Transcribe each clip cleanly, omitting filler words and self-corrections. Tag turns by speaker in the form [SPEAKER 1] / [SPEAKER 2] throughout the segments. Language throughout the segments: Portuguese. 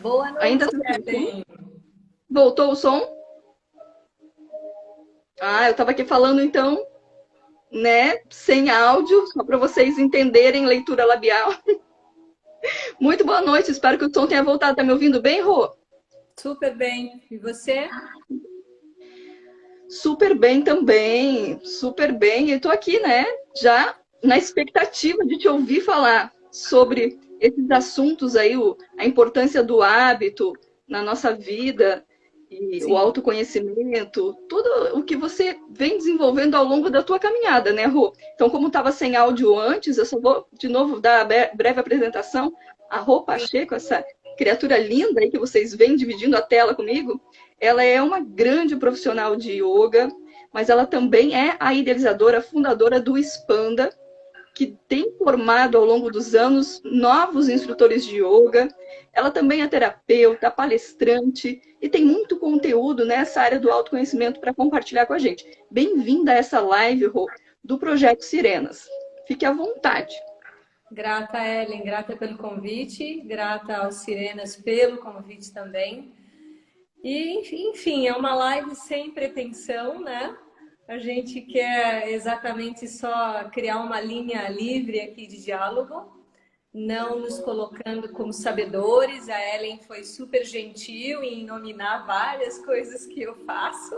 [SPEAKER 1] Boa
[SPEAKER 2] Ainda
[SPEAKER 1] noite,
[SPEAKER 2] tá sem som?
[SPEAKER 1] Ellen.
[SPEAKER 2] Voltou o som? Ah, eu estava aqui falando então, né, sem áudio, só para vocês entenderem leitura labial. Muito boa noite, espero que o som tenha voltado. Tá me ouvindo bem, Rô?
[SPEAKER 1] Super bem. E você?
[SPEAKER 2] Super bem também, super bem. Eu tô aqui, né, já na expectativa de te ouvir falar sobre esses assuntos aí, a importância do hábito na nossa vida e o
[SPEAKER 1] Sim.
[SPEAKER 2] autoconhecimento, tudo o que você vem desenvolvendo ao longo da tua caminhada, né, Rô? Então, como estava sem áudio antes, eu só vou de novo dar a breve apresentação. A Rô Pacheco, essa criatura linda aí que vocês vêm dividindo a tela comigo, ela é uma grande profissional de yoga, mas ela também é a idealizadora, fundadora do Expanda, que tem formado ao longo dos anos novos instrutores de yoga. Ela também é terapeuta, palestrante e tem muito conteúdo nessa área do autoconhecimento para compartilhar com a gente. Bem-vinda a essa live, Rô, do Projeto Sirenas. Fique à vontade.
[SPEAKER 1] Grata, Ellen, grata pelo convite, grata aos Sirenas pelo convite também. E, enfim, é uma live sem pretensão, né? A gente quer exatamente só criar uma linha livre aqui de diálogo, não nos colocando como sabedores. A Ellen foi super gentil em nominar várias coisas que eu faço.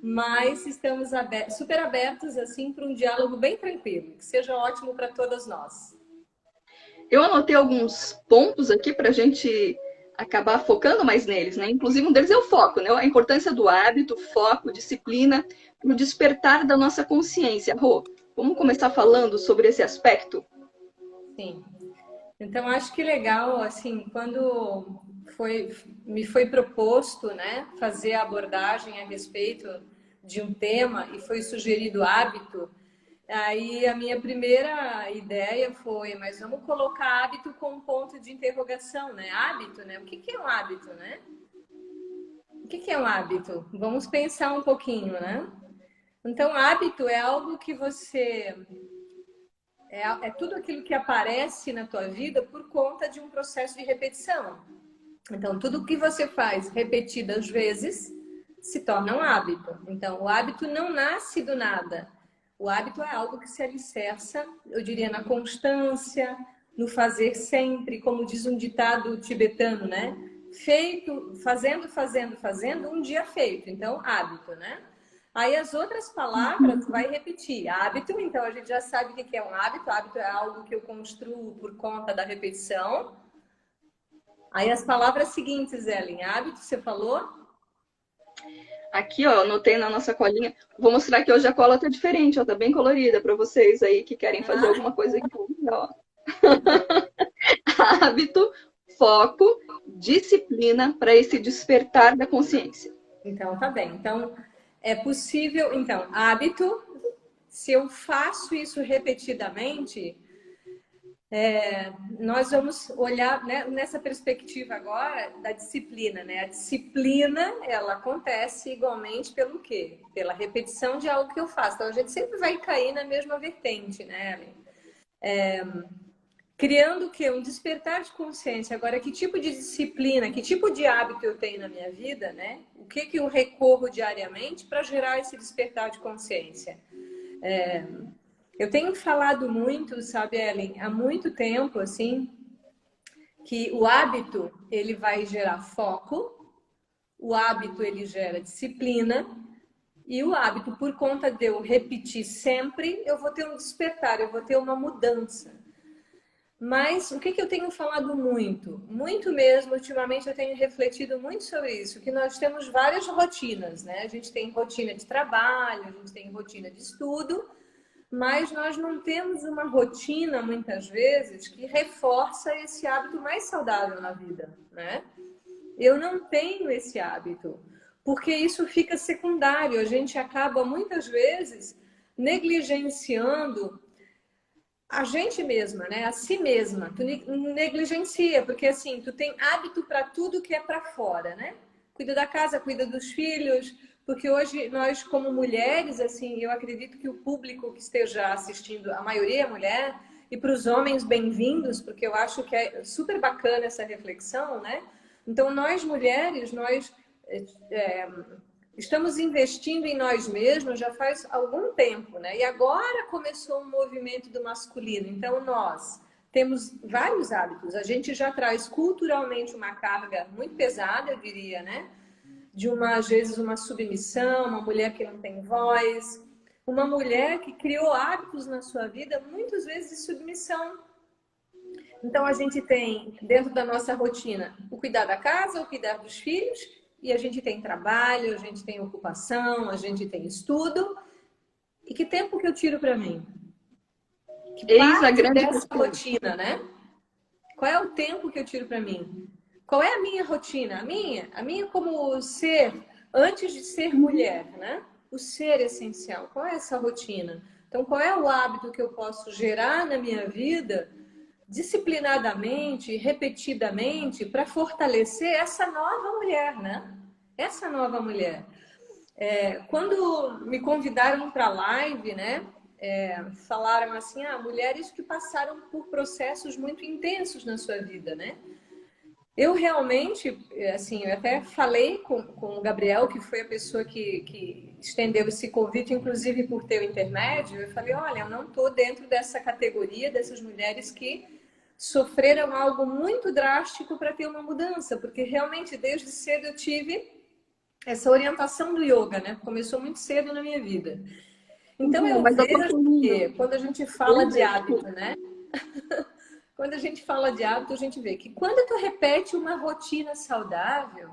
[SPEAKER 1] Mas estamos super abertos assim para um diálogo bem tranquilo, que seja ótimo para todas nós.
[SPEAKER 2] Eu anotei alguns pontos aqui para a gente acabar focando mais neles, né? Inclusive, um deles é o foco, né? A importância do hábito, foco, disciplina, no despertar da nossa consciência. Rô, vamos começar falando sobre esse aspecto?
[SPEAKER 1] Sim. Então acho que legal assim, quando me foi proposto, né, fazer a abordagem a respeito de um tema e foi sugerido hábito, aí a minha primeira ideia foi, mas vamos colocar hábito com um ponto de interrogação, né? Hábito, né? O que que é um hábito, né? O que que é um hábito? Vamos pensar um pouquinho, né? Então, hábito é algo que você é tudo aquilo que aparece na tua vida por conta de um processo de repetição. Então, tudo que você faz repetidas vezes se torna um hábito. Então, o hábito não nasce do nada. O hábito é algo que se alicerça, eu diria, na constância, no fazer sempre, como diz um ditado tibetano, né? Feito, fazendo, fazendo, fazendo, um dia feito. Então, hábito, né? Aí as outras palavras vai repetir. Hábito, então a gente já sabe o que é um hábito. Hábito é algo que eu construo por conta da repetição. Aí as palavras seguintes, Ellen, hábito, você falou?
[SPEAKER 2] Aqui, ó, anotei na nossa colinha. Vou mostrar que hoje a cola tá diferente, ó, tá bem colorida para vocês aí que querem fazer
[SPEAKER 1] Ah,
[SPEAKER 2] alguma coisa aqui, ó. Hábito, foco, disciplina para esse despertar da consciência.
[SPEAKER 1] então tá bem. Então é possível, então, hábito, se eu faço isso repetidamente, nós vamos olhar, né, nessa perspectiva agora da disciplina, né? A disciplina, ela acontece igualmente pelo quê? Pela repetição de algo que eu faço. Então a gente sempre vai cair na mesma vertente, né, Ellen? Criando o quê? Um despertar de consciência. Agora, que tipo de disciplina, que tipo de hábito eu tenho na minha vida, né? O que que eu recorro diariamente para gerar esse despertar de consciência? Eu tenho falado muito, sabe, Ellen, há muito tempo, assim, que o hábito, ele vai gerar foco, o hábito, ele gera disciplina, e o hábito, por conta de eu repetir sempre, eu vou ter um despertar, eu vou ter uma mudança. Mas o que que eu tenho falado muito? Muito mesmo, ultimamente eu tenho refletido muito sobre isso, que nós temos várias rotinas, né? A gente tem rotina de trabalho, a gente tem rotina de estudo, mas nós não temos uma rotina, muitas vezes, que reforça esse hábito mais saudável na vida, né? Eu não tenho esse hábito, porque isso fica secundário. A gente acaba, muitas vezes, negligenciando a gente mesma, né? A si mesma. Tu negligencia, porque assim, tu tem hábito para tudo que é para fora, né? Cuida da casa, cuida dos filhos, porque hoje nós como mulheres, assim, eu acredito que o público que esteja assistindo, a maioria é mulher, e para os homens bem-vindos, porque eu acho que é super bacana essa reflexão, né? Então, nós mulheres, nós estamos investindo em nós mesmos já faz algum tempo, né? E agora começou um movimento do masculino. Então, nós temos vários hábitos. A gente já traz culturalmente uma carga muito pesada, eu diria, né? De às vezes, uma submissão, uma mulher que não tem voz, uma mulher que criou hábitos na sua vida, muitas vezes de submissão. Então, a gente tem, dentro da nossa rotina, o cuidar da casa, o cuidar dos filhos, e a gente tem trabalho, a gente tem ocupação, a gente tem estudo. E que tempo que eu tiro para mim? Que
[SPEAKER 2] Eis a
[SPEAKER 1] parte
[SPEAKER 2] grande
[SPEAKER 1] dessa
[SPEAKER 2] questão.
[SPEAKER 1] rotina, né? Qual é o tempo que eu tiro para mim? Qual é a minha rotina? A minha como ser, antes de ser mulher, né? O ser essencial. Qual é essa rotina? Então, qual é o hábito que eu posso gerar na minha vida disciplinadamente, repetidamente, para fortalecer essa nova mulher, né? Essa nova mulher. Quando me convidaram para a live, né? Falaram assim, mulheres que passaram por processos muito intensos na sua vida, né? Eu realmente, assim, eu até falei com o Gabriel, que foi a pessoa que estendeu esse convite, inclusive por teu intermédio. Eu falei, olha, eu não estou dentro dessa categoria dessas mulheres que sofreram algo muito drástico para ter uma mudança, porque realmente desde cedo eu tive essa orientação do yoga, né? Começou muito cedo na minha vida. Então eu
[SPEAKER 2] Mas eu tô
[SPEAKER 1] vejo que quando a gente fala de hábito, né? Quando a gente fala de hábito, a gente vê que quando tu repete uma rotina saudável,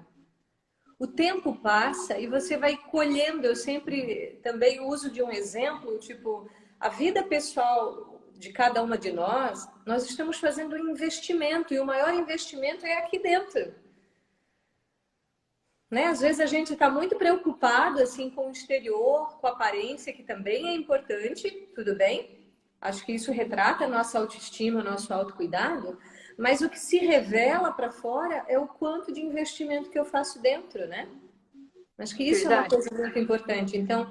[SPEAKER 1] o tempo passa e você vai colhendo. Eu sempre também uso de um exemplo, tipo, a vida pessoal de cada uma de nós estamos fazendo um investimento e o maior investimento é aqui dentro. Né? Às vezes a gente está muito preocupado assim, com o exterior, com a aparência, que também é importante, tudo bem? Acho que isso retrata a nossa autoestima, o nosso autocuidado, mas o que se revela para fora é o quanto de investimento que eu faço dentro, né? Acho que isso é uma coisa muito importante. Então,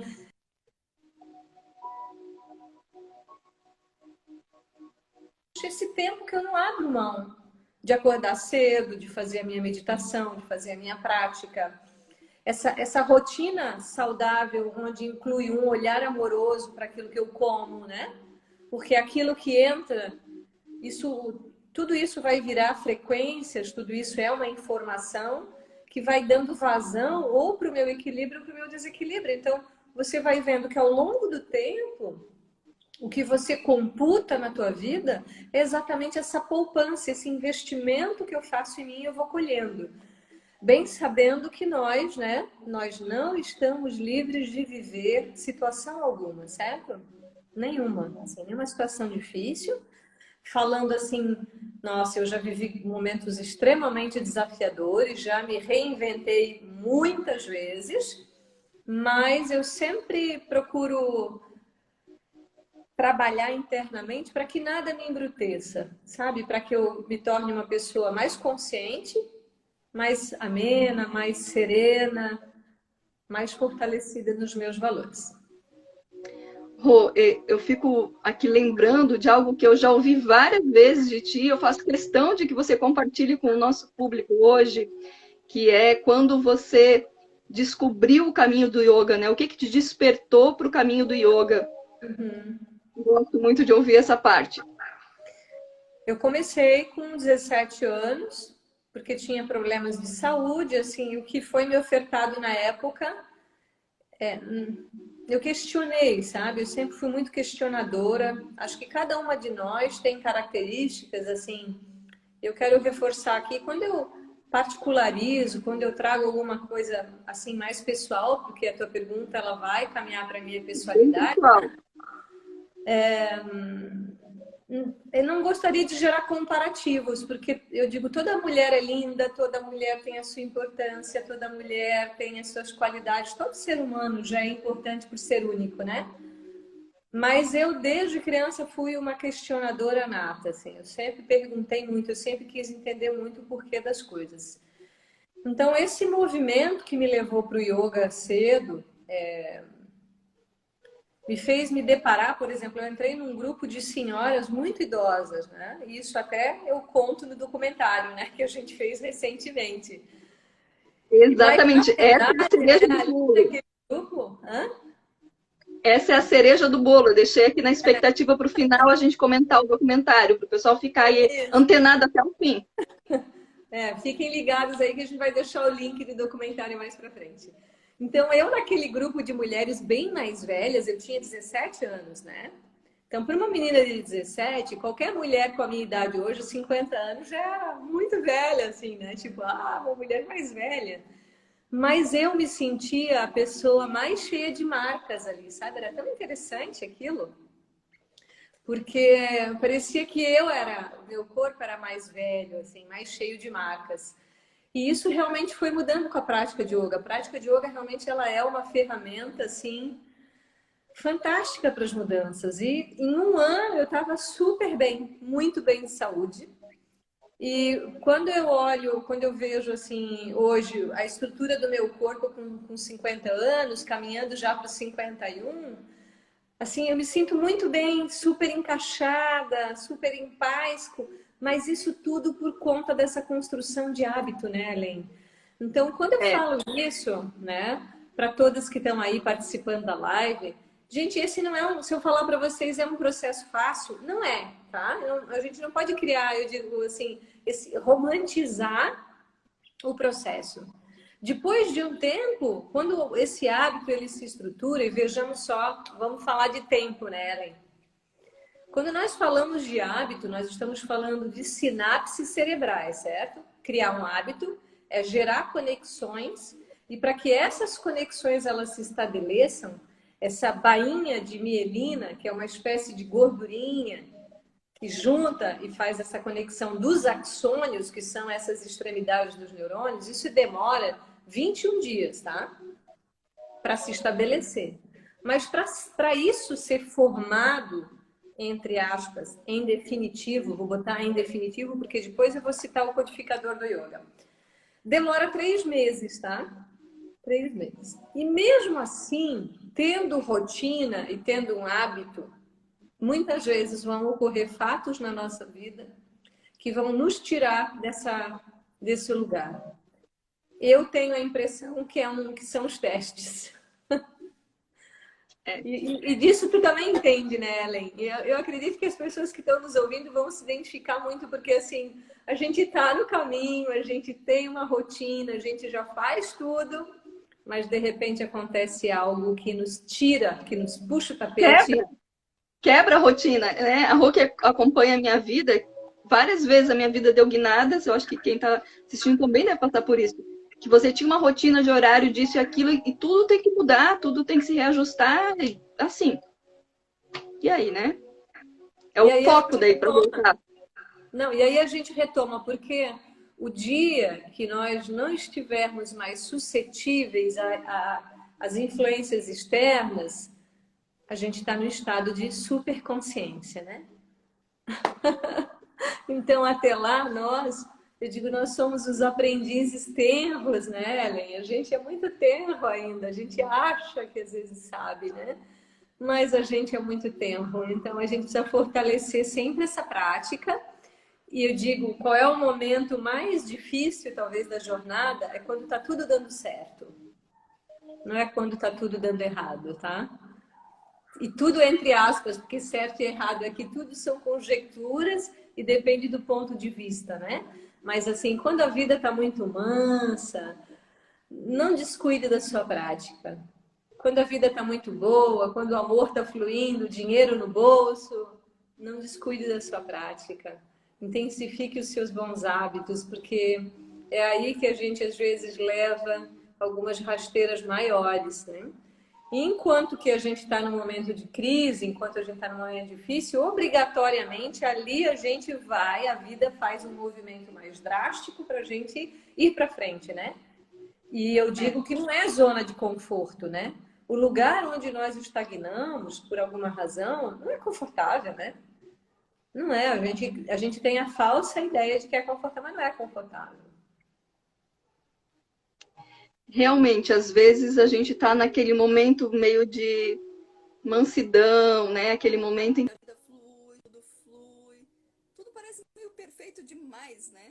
[SPEAKER 1] esse tempo que eu não abro mão de acordar cedo, de fazer a minha meditação, de fazer a minha prática. Essa rotina saudável, onde inclui um olhar amoroso para aquilo que eu como, né? Porque aquilo que entra, tudo isso vai virar frequências, tudo isso é uma informação que vai dando vazão ou para o meu equilíbrio ou para o meu desequilíbrio. Então, você vai vendo que ao longo do tempo, o que você computa na tua vida é exatamente essa poupança, esse investimento que eu faço em mim, eu vou colhendo. Bem sabendo que nós, né, nós não estamos livres de viver situação alguma, certo? Nenhuma, assim, nenhuma situação difícil. Falando assim, nossa, eu já vivi momentos extremamente desafiadores, já me reinventei muitas vezes, mas eu sempre procuro trabalhar internamente para que nada me embruteça, sabe? Para que eu me torne uma pessoa mais consciente, mais amena, mais serena, mais fortalecida nos meus valores.
[SPEAKER 2] Rô, eu fico aqui lembrando de algo que eu já ouvi várias vezes de ti, eu faço questão de que você compartilhe com o nosso público hoje, que é quando você descobriu o caminho do yoga, né? O que te despertou para o caminho do yoga?
[SPEAKER 1] Uhum.
[SPEAKER 2] Gosto muito de ouvir essa parte.
[SPEAKER 1] Eu comecei com 17 anos, porque tinha problemas de saúde, assim, o que foi me ofertado na época, eu questionei, sabe? Eu sempre fui muito questionadora. Acho que cada uma de nós tem características, assim, eu quero reforçar aqui, quando eu particularizo, quando eu trago alguma coisa assim mais pessoal, porque a tua pergunta ela vai caminhar para a minha pessoalidade. Eu não gostaria de gerar comparativos, porque eu digo, toda mulher é linda, toda mulher tem a sua importância, toda mulher tem as suas qualidades, todo ser humano já é importante por ser único, né? Mas eu, desde criança, fui uma questionadora nata, assim. Eu sempre perguntei muito, eu sempre quis entender muito o porquê das coisas. Então, esse movimento que me levou para o yoga cedo, me fez me deparar, por exemplo, eu entrei num grupo de senhoras muito idosas, né? Isso até eu conto no documentário, né, que a gente fez recentemente. Mas, na
[SPEAKER 2] Exatamente. Essa é a
[SPEAKER 1] verdade,
[SPEAKER 2] cereja
[SPEAKER 1] né,
[SPEAKER 2] do
[SPEAKER 1] ali
[SPEAKER 2] bolo.
[SPEAKER 1] naquele grupo,
[SPEAKER 2] Essa é a cereja do bolo. Eu deixei aqui na expectativa para o final a gente comentar o documentário, para o pessoal ficar aí antenado até o fim.
[SPEAKER 1] fiquem ligados aí que a gente vai deixar o link do documentário mais para frente. Então, eu naquele grupo de mulheres bem mais velhas, eu tinha 17 anos, né? Então, para uma menina de 17, qualquer mulher com a minha idade hoje, 50 anos, já era muito velha, assim, né? Tipo, uma mulher mais velha. Mas eu me sentia a pessoa mais cheia de marcas ali, sabe? Era tão interessante aquilo, porque parecia que o meu corpo era mais velho, assim, mais cheio de marcas. E isso realmente foi mudando com a prática de yoga. A prática de yoga realmente ela é uma ferramenta, assim, fantástica para as mudanças. E em um ano eu estava super bem, muito bem de saúde. E quando eu vejo assim, hoje, a estrutura do meu corpo com 50 anos, caminhando já para os 51, assim, eu me sinto muito bem, super encaixada, super em paz, mas isso tudo por conta dessa construção de hábito, né, Ellen? Então, quando eu
[SPEAKER 2] É,
[SPEAKER 1] falo isso, né, para todas que estão aí participando da live, gente, esse não é se eu falar para vocês é um processo fácil, não é, tá? A gente não pode criar, eu digo assim, romantizar o processo. Depois de um tempo, quando esse hábito ele se estrutura, e vejamos só, vamos falar de tempo, né, Ellen? Quando nós falamos de hábito, nós estamos falando de sinapses cerebrais, certo? Criar um hábito é gerar conexões e para que essas conexões elas se estabeleçam, essa bainha de mielina, que é uma espécie de gordurinha que junta e faz essa conexão dos axônios, que são essas extremidades dos neurônios, isso demora 21 dias, tá? Para se estabelecer. Mas para isso ser formado, entre aspas, em definitivo, vou botar em definitivo porque depois eu vou citar o codificador do yoga. Demora 3 meses, tá? 3 meses. E mesmo assim, tendo rotina e tendo um hábito, muitas vezes vão ocorrer fatos na nossa vida que vão nos tirar desse lugar. Eu tenho a impressão que são os testes.
[SPEAKER 2] é.
[SPEAKER 1] E disso tu também entende, né, Ellen? Eu acredito que as pessoas que estão nos ouvindo vão se identificar muito, porque assim, a gente está no caminho, a gente tem uma rotina, a gente já faz tudo, mas de repente acontece algo que nos tira, que nos puxa o tapete.
[SPEAKER 2] Quebra a rotina, né? A Rô que acompanha a minha vida, várias vezes a minha vida deu guinadas, eu acho que quem está assistindo também deve passar por isso. Que você tinha uma rotina de horário disso e aquilo, e tudo tem que mudar, tudo tem que se reajustar, e assim. E aí, né? É
[SPEAKER 1] E
[SPEAKER 2] o
[SPEAKER 1] aí a
[SPEAKER 2] foco
[SPEAKER 1] gente
[SPEAKER 2] daí para
[SPEAKER 1] retoma.
[SPEAKER 2] voltar.
[SPEAKER 1] Não, e aí a gente retoma, porque o dia que nós não estivermos mais suscetíveis às influências externas, a gente está no estado de superconsciência, né? Então, até lá, eu digo, nós somos os aprendizes tenros, né, Ellen? A gente é muito tenro ainda, a gente acha que às vezes sabe, né? Mas a gente é muito tenro, então a gente precisa fortalecer sempre essa prática. E eu digo, qual é o momento mais difícil, talvez, da jornada? É quando está tudo dando certo. Não é quando está tudo dando errado, tá? E tudo entre aspas, porque certo e errado é que tudo são conjecturas e depende do ponto de vista, né? Mas assim, quando a vida está muito mansa, não descuide da sua prática. Quando a vida está muito boa, quando o amor está fluindo, dinheiro no bolso, não descuide da sua prática. Intensifique os seus bons hábitos, porque é aí que a gente às vezes leva algumas rasteiras maiores, né? E enquanto que a gente está num momento de crise, enquanto a gente está num momento difícil, obrigatoriamente ali a gente vai, a vida faz um movimento mais drástico para a gente ir para frente, né? E eu digo que não é zona de conforto, né? O lugar onde nós estagnamos, por alguma razão, não é confortável, né? Não é. A gente tem a falsa ideia de que é confortável, mas não é confortável.
[SPEAKER 2] Realmente, às vezes a gente está naquele momento meio de mansidão, né? Aquele momento em que
[SPEAKER 3] a vida flui, tudo flui, tudo parece meio perfeito demais, né?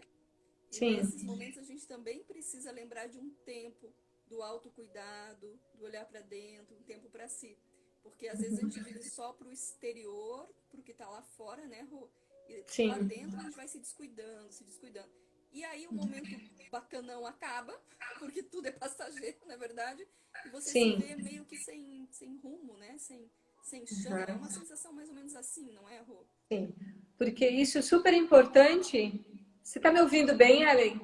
[SPEAKER 3] E
[SPEAKER 1] Sim,
[SPEAKER 3] nesses momentos a gente também precisa lembrar de um tempo do autocuidado, do olhar para dentro, um tempo para si. Porque às vezes a gente vive só para o exterior, para o que está lá fora, né, Rô? E lá
[SPEAKER 1] sim,
[SPEAKER 3] dentro a gente vai se descuidando, se descuidando. E aí o momento bacanão acaba, porque tudo é passageiro, na verdade, e você se
[SPEAKER 1] sim.
[SPEAKER 3] vê meio que sem rumo, né? Sem chão. É
[SPEAKER 1] Uhum,
[SPEAKER 3] uma sensação mais ou menos assim, não é, Rô?
[SPEAKER 1] sim. Porque isso é super importante. Você está me ouvindo bem, Ellen?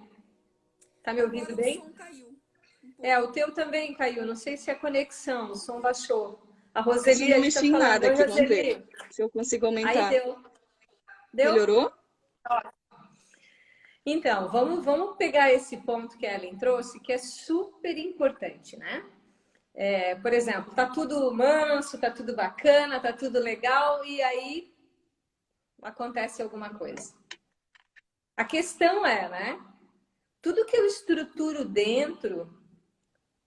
[SPEAKER 1] Está me ouvindo
[SPEAKER 3] Agora o
[SPEAKER 1] bem?
[SPEAKER 3] som caiu um
[SPEAKER 1] É,
[SPEAKER 3] pouco.
[SPEAKER 1] o teu também caiu. Não sei se é a conexão, o som baixou. A
[SPEAKER 2] se
[SPEAKER 1] Roseli
[SPEAKER 2] não
[SPEAKER 1] está
[SPEAKER 2] mexi em
[SPEAKER 1] falando.
[SPEAKER 2] nada
[SPEAKER 1] Oi,
[SPEAKER 2] aqui, vamos ver
[SPEAKER 1] Roseli.
[SPEAKER 2] se eu consigo
[SPEAKER 1] Aí
[SPEAKER 2] aumentar.
[SPEAKER 1] deu. Deu?
[SPEAKER 2] Melhorou?
[SPEAKER 1] Então, vamos pegar esse ponto que a Ellen trouxe, que é super importante, né? É, por exemplo, tá tudo manso, tá tudo bacana, tá tudo legal, e aí acontece alguma coisa. A questão é, né? Tudo que eu estruturo dentro,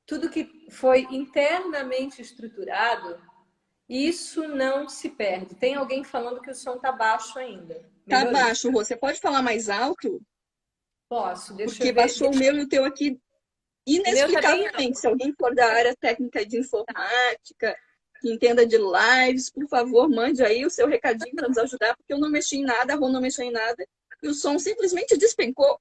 [SPEAKER 1] tudo que foi internamente estruturado, isso não se perde. Tem alguém falando que o som tá baixo ainda.
[SPEAKER 2] Tá
[SPEAKER 1] Melhorou?
[SPEAKER 2] baixo, Rô. Você pode falar mais alto?
[SPEAKER 1] Posso, deixa
[SPEAKER 2] Porque
[SPEAKER 1] eu ver.
[SPEAKER 2] baixou o meu e o teu aqui
[SPEAKER 1] O meu tá bem
[SPEAKER 2] inexplicavelmente.
[SPEAKER 1] alto.
[SPEAKER 2] Se alguém for da área técnica de informática, que entenda de lives, por favor, mande aí o seu recadinho para nos ajudar, porque eu não mexi em nada, a Rô não mexeu em nada, e o som simplesmente despencou.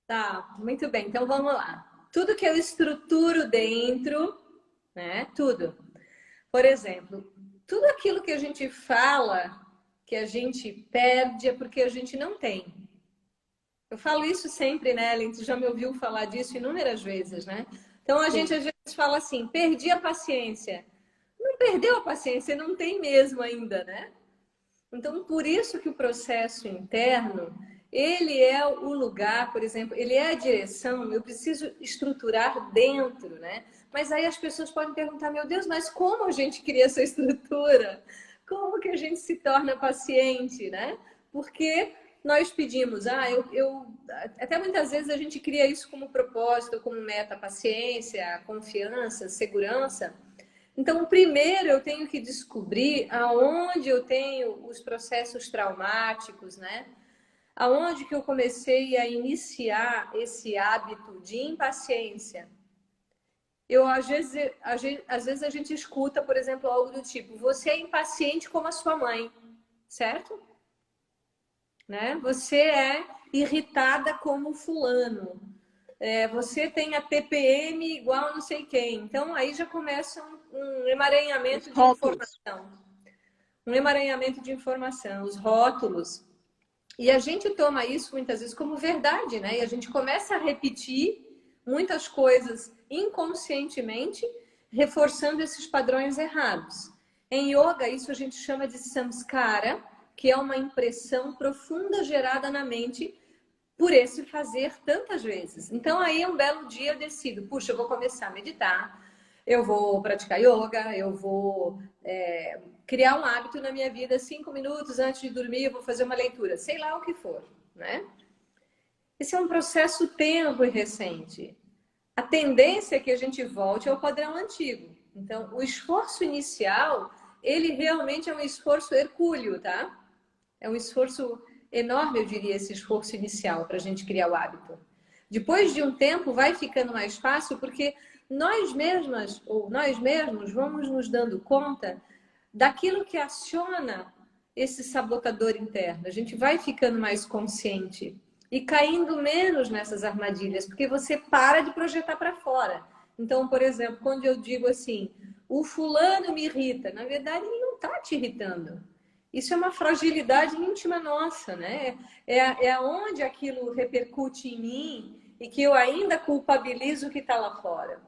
[SPEAKER 1] Tá, muito bem. Então vamos lá. Tudo que eu estruturo dentro, né? Tudo. Por exemplo, tudo aquilo que a gente fala que a gente perde é porque a gente não tem. Eu falo isso sempre, né, Ellen? Tu já me ouviu falar disso inúmeras vezes, né? Então a gente
[SPEAKER 2] Sim.
[SPEAKER 1] às vezes fala assim: perdi a paciência. Não perdeu a paciência, não tem mesmo ainda, né? Então, por isso que o processo interno, ele é o lugar, por exemplo, ele é a direção, eu preciso estruturar dentro, né? Mas aí as pessoas podem perguntar, meu Deus, mas como a gente cria essa estrutura? Como que a gente se torna paciente, né? Porque nós pedimos, até muitas vezes a gente cria isso como propósito, como meta, paciência, confiança, segurança. Então, primeiro eu tenho que descobrir aonde eu tenho os processos traumáticos, né? Aonde que eu comecei a iniciar esse hábito de impaciência. Eu, às vezes a gente escuta, por exemplo, algo do tipo, você é impaciente como a sua mãe, certo? Né? Você é irritada como o fulano. É, você tem a TPM igual a não sei quem. Então, aí já começa um
[SPEAKER 2] Os
[SPEAKER 1] emaranhamento de
[SPEAKER 2] rótulos.
[SPEAKER 1] informação. Um emaranhamento de informação, os rótulos. E a gente toma isso muitas vezes como verdade, né? E a gente começa a repetir muitas coisas inconscientemente, reforçando esses padrões errados. Em yoga, isso a gente chama de samskara, que é uma impressão profunda gerada na mente por esse fazer tantas vezes. Então, aí um belo dia eu decido, puxa, eu vou começar a meditar, eu vou praticar yoga, eu vou criar um hábito na minha vida, 5 minutos antes de dormir, eu vou fazer uma leitura, sei lá o que for, né? Esse é um processo tenro e recente. A tendência é que a gente volte ao padrão antigo. Então, o esforço inicial, ele realmente é um esforço hercúleo, tá? É um esforço enorme, eu diria, esse esforço inicial para a gente criar o hábito. Depois de um tempo, vai ficando mais fácil, porque nós mesmas, ou nós mesmos, vamos nos dando conta daquilo que aciona esse sabotador interno. A gente vai ficando mais consciente e caindo menos nessas armadilhas, porque você para de projetar para fora. Então, por exemplo, quando eu digo assim, o fulano me irrita, na verdade ele não está te irritando. Isso é uma fragilidade íntima nossa, né? É onde aquilo repercute em mim e que eu ainda culpabilizo o que está lá fora.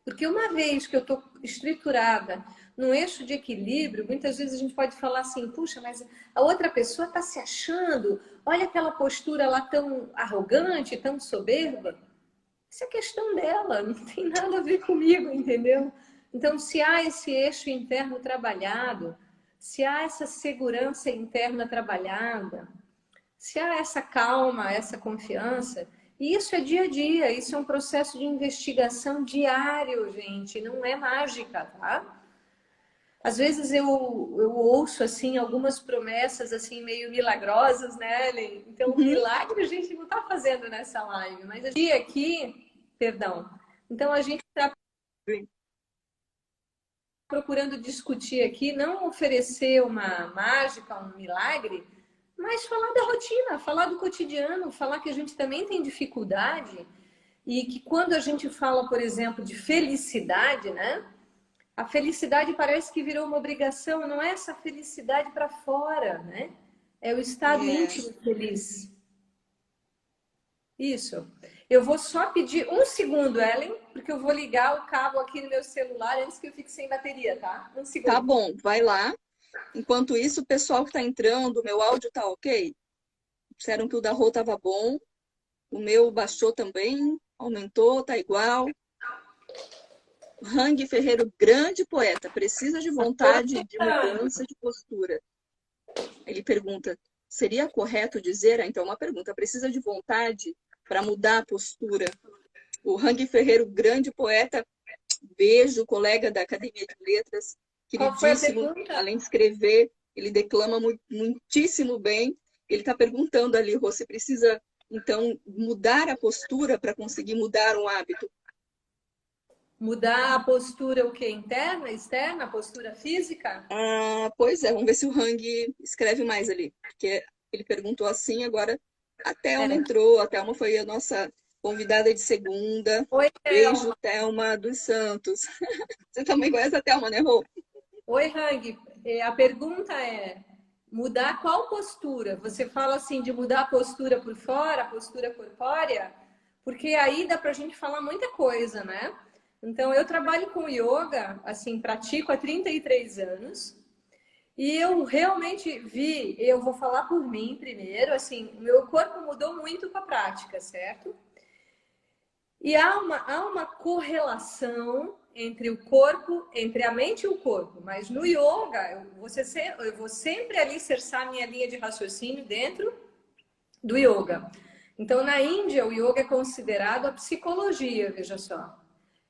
[SPEAKER 1] Porque uma vez que eu estou estruturada num eixo de equilíbrio, muitas vezes a gente pode falar assim, puxa, mas a outra pessoa está se achando, olha aquela postura lá tão arrogante, tão soberba. Isso é questão dela, não tem nada a ver comigo, entendeu? Então, se há esse eixo interno trabalhado, se há essa segurança interna trabalhada, se há essa calma, essa confiança, isso é dia a dia, isso é um processo de investigação diário, gente, não é mágica, tá? Às vezes eu ouço assim algumas promessas assim meio milagrosas, né, Ellen? Então, o milagre a gente não está fazendo nessa live, mas aqui, perdão. Então, a gente está procurando discutir aqui, não oferecer uma mágica, um milagre, mas falar da rotina, falar do cotidiano, falar que a gente também tem dificuldade e que quando a gente fala, por exemplo, de felicidade, né? A felicidade parece que virou uma obrigação, não é essa felicidade para fora, né? É o estado íntimo feliz. Isso. Eu vou só pedir um segundo, Ellen, porque eu vou ligar o cabo aqui no meu celular antes que eu fique sem bateria, tá? Um segundo.
[SPEAKER 2] Tá bom, vai lá. Enquanto isso, o pessoal que está entrando, o meu áudio tá ok? Disseram que o da Rô estava bom. O meu baixou também, aumentou, tá igual. Hang Ferreiro, grande poeta, precisa de vontade de mudança de postura. Ele pergunta, seria correto dizer, então uma pergunta, precisa de vontade para mudar a postura? O Hang Ferreiro, grande poeta, beijo, colega da Academia de Letras, queridíssimo, além de escrever, ele declama muitíssimo bem. Ele está perguntando ali, você precisa, então, mudar a postura para conseguir mudar um hábito?
[SPEAKER 1] Mudar a postura, o quê? Interna, externa, a postura física?
[SPEAKER 2] Pois é, vamos ver se o Hang escreve mais ali. Porque ele perguntou assim, agora a Thelma entrou. A Thelma foi a nossa convidada de segunda.
[SPEAKER 1] Oi,
[SPEAKER 2] Beijo, Thelma dos Santos. Você também conhece a Thelma, né, Rô?
[SPEAKER 1] Oi, Hang. A pergunta é, mudar qual postura? Você fala assim de mudar a postura por fora, a postura corpórea? Porque aí dá pra gente falar muita coisa, né? Então, eu trabalho com yoga, assim, pratico há 33 anos. E eu realmente vi, eu vou falar por mim primeiro, assim, o meu corpo mudou muito com a prática, certo? E há uma correlação entre o corpo, entre a mente e o corpo. Mas no yoga, eu vou sempre alicerçar minha linha de raciocínio dentro do yoga. Então, na Índia, o yoga é considerado a psicologia, veja só.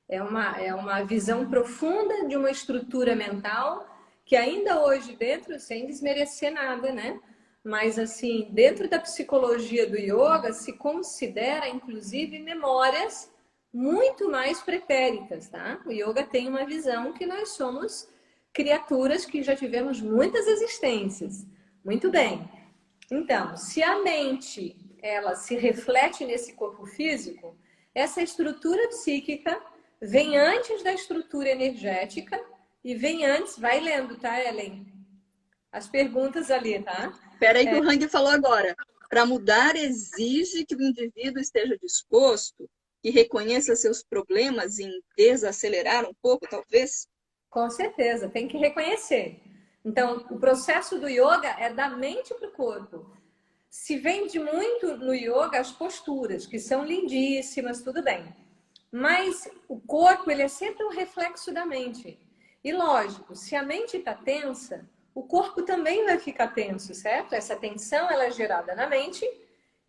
[SPEAKER 1] É uma visão profunda de uma estrutura mental que ainda hoje dentro, sem desmerecer nada, né? Mas assim, dentro da psicologia do yoga se considera inclusive memórias muito mais pretéritas, tá? O yoga tem uma visão que nós somos criaturas que já tivemos muitas existências. Muito bem. Então, se a mente ela se reflete nesse corpo físico, essa estrutura psíquica vem antes da estrutura energética e vem antes, vai lendo, tá, Ellen? As perguntas ali, tá?
[SPEAKER 2] Espera aí que o Hang falou agora. Para mudar, exige que o indivíduo esteja disposto, que reconheça seus problemas em desacelerar um pouco, talvez?
[SPEAKER 1] Com certeza, tem que reconhecer. Então, o processo do yoga é da mente para o corpo. Se vende muito no yoga as posturas, que são lindíssimas, tudo bem. Mas o corpo, ele é sempre um reflexo da mente. E lógico, se a mente está tensa, o corpo também vai ficar tenso, certo? Essa tensão, ela é gerada na mente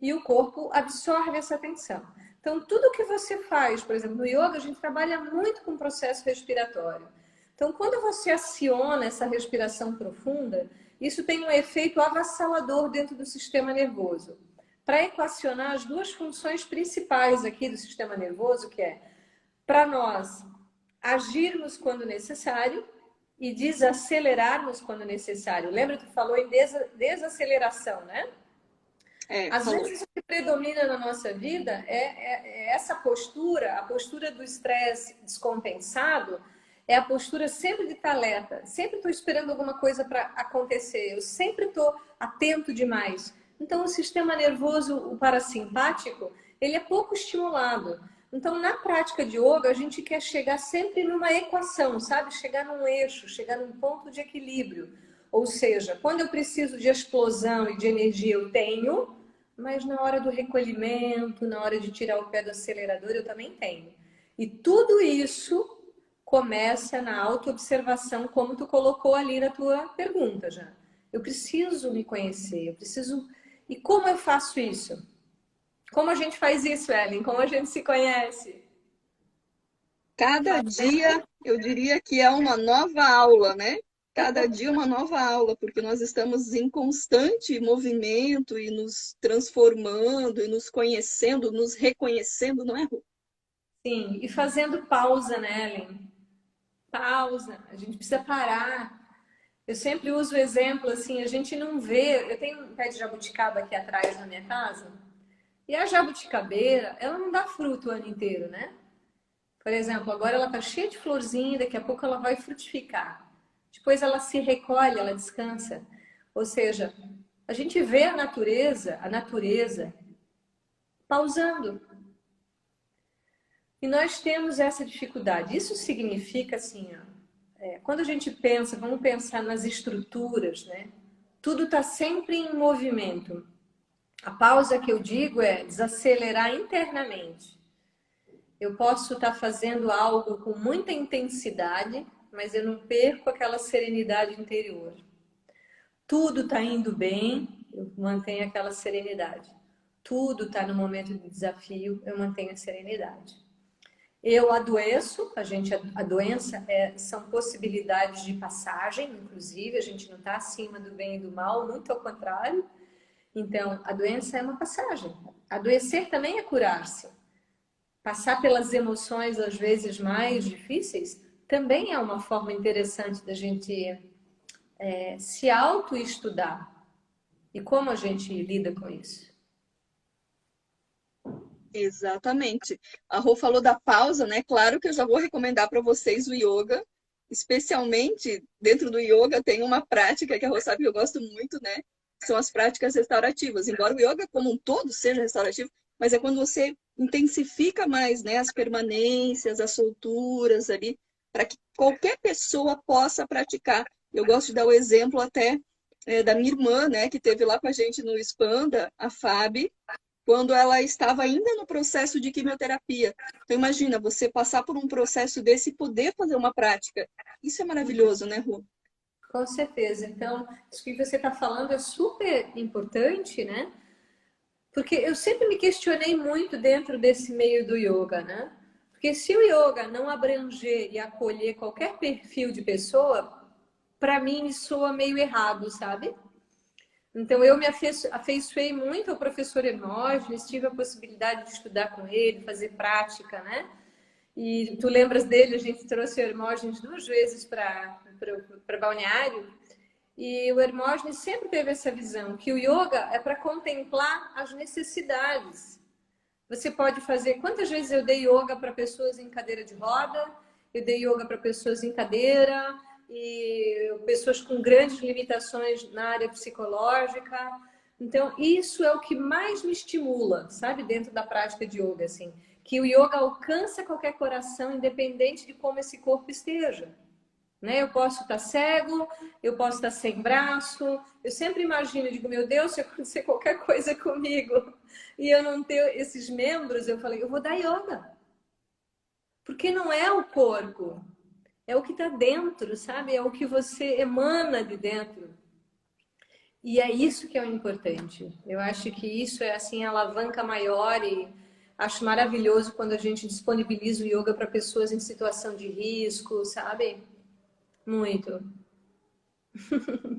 [SPEAKER 1] e o corpo absorve essa tensão. Então, tudo que você faz, por exemplo, no yoga, a gente trabalha muito com o processo respiratório. Então, quando você aciona essa respiração profunda, isso tem um efeito avassalador dentro do sistema nervoso. Para equacionar as duas funções principais aqui do sistema nervoso, que é para nós agirmos quando necessário e desacelerarmos quando necessário. Lembra que tu falou em desaceleração, né? Às vezes o que predomina na nossa vida é essa postura, a postura do estresse descompensado, é a postura sempre de estar alerta. Sempre estou esperando alguma coisa para acontecer, eu sempre estou atento demais. Então, o sistema nervoso, o parasimpático, ele é pouco estimulado. Então, na prática de yoga, a gente quer chegar sempre numa equação, sabe? Chegar num eixo, chegar num ponto de equilíbrio. Ou seja, quando eu preciso de explosão e de energia, eu tenho, mas na hora do recolhimento, na hora de tirar o pé do acelerador, eu também tenho. E tudo isso começa na autoobservação, como tu colocou ali na tua pergunta já. Eu preciso me conhecer, eu preciso... E como eu faço isso? Como a gente faz isso, Ellen? Como a gente se conhece?
[SPEAKER 2] Cada dia, eu diria que é uma nova aula, né? Cada dia uma nova aula, porque nós estamos em constante movimento e nos transformando e nos conhecendo, nos reconhecendo, não é, Ru?
[SPEAKER 1] Sim, e fazendo pausa, né, Ellen? Pausa, a gente precisa parar. Eu sempre uso o exemplo assim, a gente não vê. Eu tenho um pé de jabuticaba aqui atrás na minha casa, e a jabuticabeira, ela não dá fruto o ano inteiro, né? Por exemplo, agora ela tá cheia de florzinha, daqui a pouco ela vai frutificar. Depois ela se recolhe, ela descansa. Ou seja, a gente vê a natureza pausando. E nós temos essa dificuldade. Isso significa assim, ó, quando a gente pensa, vamos pensar nas estruturas, né? Tudo está sempre em movimento. A pausa que eu digo é desacelerar internamente. Eu posso estar fazendo algo com muita intensidade, mas eu não perco aquela serenidade interior. Tudo está indo bem, eu mantenho aquela serenidade. Tudo está no momento de desafio, eu mantenho a serenidade. Eu adoeço, a doença são possibilidades de passagem, inclusive, a gente não está acima do bem e do mal, muito ao contrário. Então, a doença é uma passagem. Adoecer também é curar-se. Passar pelas emoções, às vezes, mais difíceis, também é uma forma interessante da gente se autoestudar. E como a gente lida com isso?
[SPEAKER 2] Exatamente. A Rô falou da pausa, né? Claro que eu já vou recomendar para vocês o yoga, especialmente dentro do yoga tem uma prática que a Rô sabe que eu gosto muito, né? São as práticas restaurativas. Embora o yoga como um todo seja restaurativo, mas é quando você intensifica mais, né, as permanências, as solturas ali, para que qualquer pessoa possa praticar. Eu gosto de dar o exemplo até da minha irmã, né, que teve lá com a gente no Expanda, a Fábio, quando ela estava ainda no processo de quimioterapia. Então, imagina, você passar por um processo desse e poder fazer uma prática. Isso é maravilhoso, né, Ru?
[SPEAKER 1] Com certeza. Então, isso que você está falando é super importante, né? Porque eu sempre me questionei muito dentro desse meio do yoga, né? Porque se o yoga não abranger e acolher qualquer perfil de pessoa, para mim me soa meio errado, sabe? Então eu me afeiçoei muito ao professor Hermógenes, tive a possibilidade de estudar com ele, fazer prática, né? E tu lembras dele, a gente trouxe o Hermógenes 2 vezes para Balneário. E o Hermógenes sempre teve essa visão, que o yoga é para contemplar as necessidades. Você pode fazer... Quantas vezes eu dei yoga para pessoas em cadeira de roda, eu dei yoga para pessoas em cadeira, e pessoas com grandes limitações na área psicológica. Então, isso é o que mais me estimula, sabe? Dentro da prática de yoga, assim. Que o yoga alcança qualquer coração, independente de como esse corpo esteja. Né? Eu posso estar cego, eu posso estar sem braço. Eu sempre imagino, digo, meu Deus, se acontecer qualquer coisa comigo e eu não ter esses membros, eu falei, eu vou dar yoga. Porque não é o corpo, é o que está dentro, sabe? É o que você emana de dentro. E é isso que é o importante. Eu acho que isso é assim a alavanca maior e acho maravilhoso quando a gente disponibiliza o yoga para pessoas em situação de risco, sabe? Muito.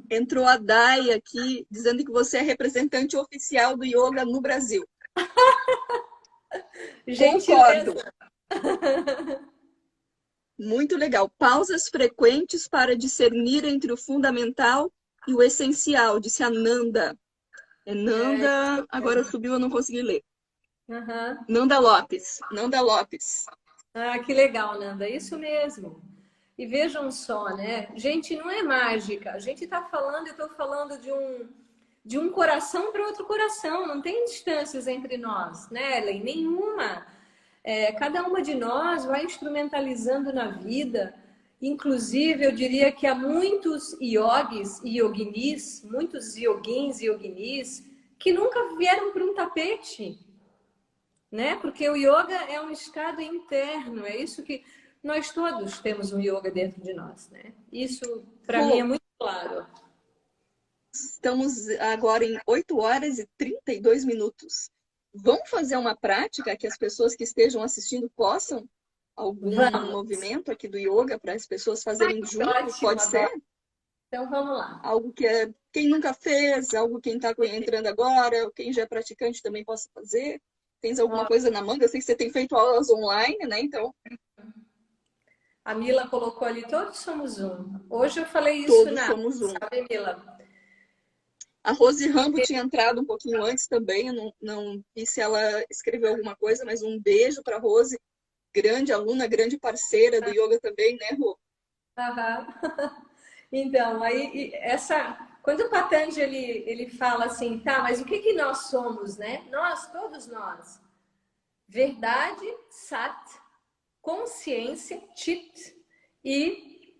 [SPEAKER 2] Entrou a Dai aqui dizendo que você é representante oficial do yoga no Brasil.
[SPEAKER 1] Gentileza.
[SPEAKER 2] Concordo. Muito legal. Pausas frequentes para discernir entre o fundamental e o essencial, disse a Nanda. É Nanda, agora subiu, eu não consegui ler.
[SPEAKER 1] Uhum.
[SPEAKER 2] Nanda Lopes. Nanda Lopes.
[SPEAKER 1] Ah, que legal, Nanda. Isso mesmo. E vejam só, né? Gente, não é mágica. A gente está falando, eu estou falando de um coração para outro coração. Não tem distâncias entre nós, né, Ellen? Nenhuma. Cada uma de nós vai instrumentalizando na vida. Inclusive, eu diria que há muitos yogis e yoginis, muitos yogins e yoginis, que nunca vieram para um tapete, né? Porque o yoga é um estado interno, é isso que nós todos temos um yoga dentro de nós, né? Isso, para mim, é muito claro.
[SPEAKER 2] Estamos agora em 8h32. Vamos fazer uma prática que as pessoas que estejam assistindo possam? Algum movimento aqui do yoga para as pessoas fazerem junto?
[SPEAKER 1] Ótimo,
[SPEAKER 2] Pode ser?
[SPEAKER 1] Então, vamos lá.
[SPEAKER 2] Algo que quem nunca fez, algo quem está entrando agora, quem já é praticante também possa fazer. Tens alguma coisa na manga? Eu sei que você tem feito aulas online, né? Então,
[SPEAKER 1] a Mila colocou ali, todos somos um. Hoje eu falei isso
[SPEAKER 2] todos somos um.
[SPEAKER 1] sabe, Mila?
[SPEAKER 2] A Rose Rambo tinha entrado um pouquinho antes também, eu não vi se ela escreveu alguma coisa, mas um beijo para a Rose, grande aluna, grande parceira do yoga também, né, Rô?
[SPEAKER 1] Aham. Então, aí quando o Patanjali ele fala assim, tá, mas o que que nós somos, né? Nós, todos nós. Verdade, Sat, consciência, Chit e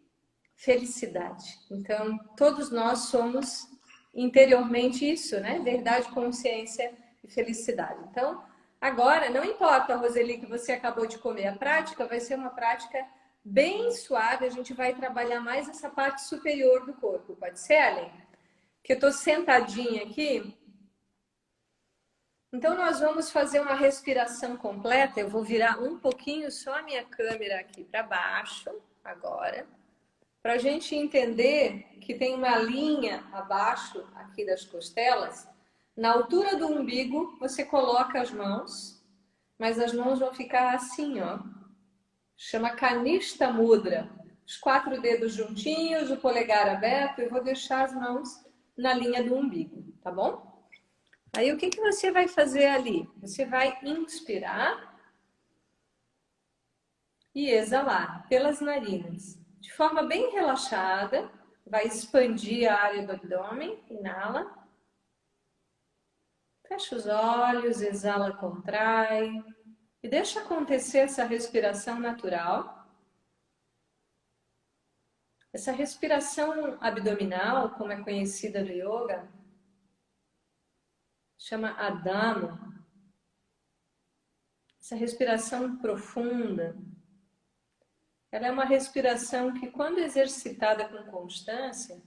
[SPEAKER 1] felicidade. Então, todos nós somos interiormente isso, né? Verdade, consciência e felicidade. Então, agora, não importa, Roseli, que você acabou de comer, a prática vai ser uma prática bem suave, a gente vai trabalhar mais essa parte superior do corpo, pode ser, Ellen? Que eu tô sentadinha aqui. Então, nós vamos fazer uma respiração completa. Eu vou virar um pouquinho só a minha câmera aqui para baixo, agora, para a gente entender que tem uma linha abaixo aqui das costelas. Na altura do umbigo, você coloca as mãos, mas as mãos vão ficar assim, ó. Chama Kanishta Mudra. Os 4 dedos juntinhos, o polegar aberto, eu vou deixar as mãos na linha do umbigo, tá bom? Aí o que que você vai fazer ali? Você vai inspirar e exalar pelas narinas. De forma bem relaxada, vai expandir a área do abdômen, inala. Fecha os olhos, exala, contrai. E deixa acontecer essa respiração natural. Essa respiração abdominal, como é conhecida no yoga, chama Adana. Essa respiração profunda, ela é uma respiração que, quando exercitada com constância,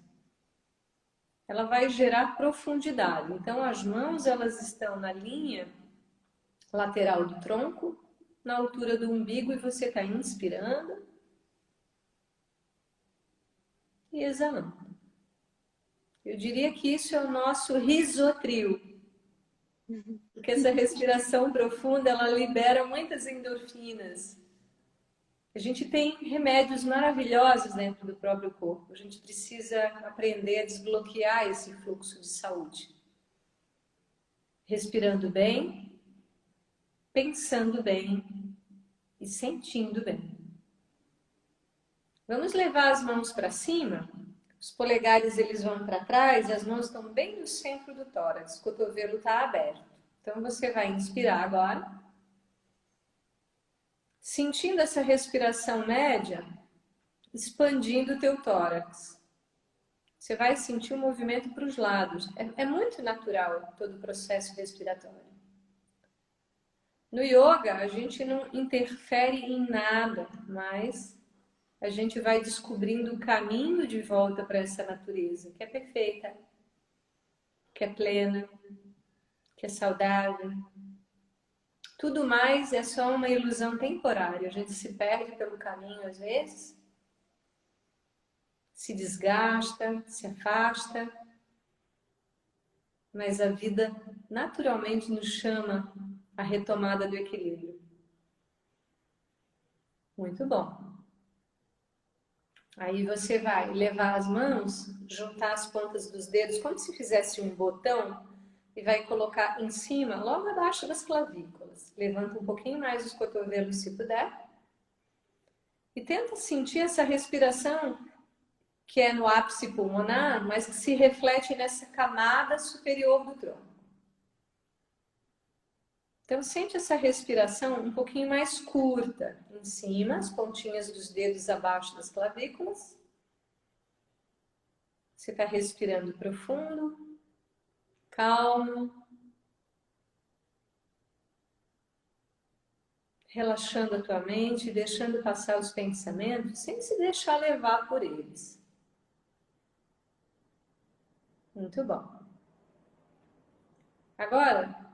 [SPEAKER 1] ela vai gerar profundidade. Então, as mãos, elas estão na linha lateral do tronco, na altura do umbigo, e você está inspirando e exalando. Eu diria que isso é o nosso risotril. Porque essa respiração profunda, ela libera muitas endorfinas. A gente tem remédios maravilhosos dentro do próprio corpo. A gente precisa aprender a desbloquear esse fluxo de saúde. Respirando bem, pensando bem e sentindo bem. Vamos levar as mãos para cima. Os polegares eles vão para trás e as mãos estão bem no centro do tórax. O cotovelo está aberto. Então você vai inspirar agora. Sentindo essa respiração média, expandindo o teu tórax. Você vai sentir um movimento para os lados. É muito natural todo o processo respiratório. No yoga, a gente não interfere em nada, mas a gente vai descobrindo o caminho de volta para essa natureza, que é perfeita, que é plena, que é saudável. Tudo mais é só uma ilusão temporária. A gente se perde pelo caminho às vezes, se desgasta, se afasta, mas a vida naturalmente nos chama à retomada do equilíbrio. Muito bom. Aí você vai levar as mãos, juntar as pontas dos dedos, como se fizesse um botão, e vai colocar em cima, logo abaixo das clavículas. Levanta um pouquinho mais os cotovelos se puder. E tenta sentir essa respiração que é no ápice pulmonar, mas que se reflete nessa camada superior do tronco. Então, sente essa respiração um pouquinho mais curta, em cima, as pontinhas dos dedos abaixo das clavículas. Você está respirando profundo, calmo, relaxando a tua mente, deixando passar os pensamentos, sem se deixar levar por eles. Muito bom. Agora,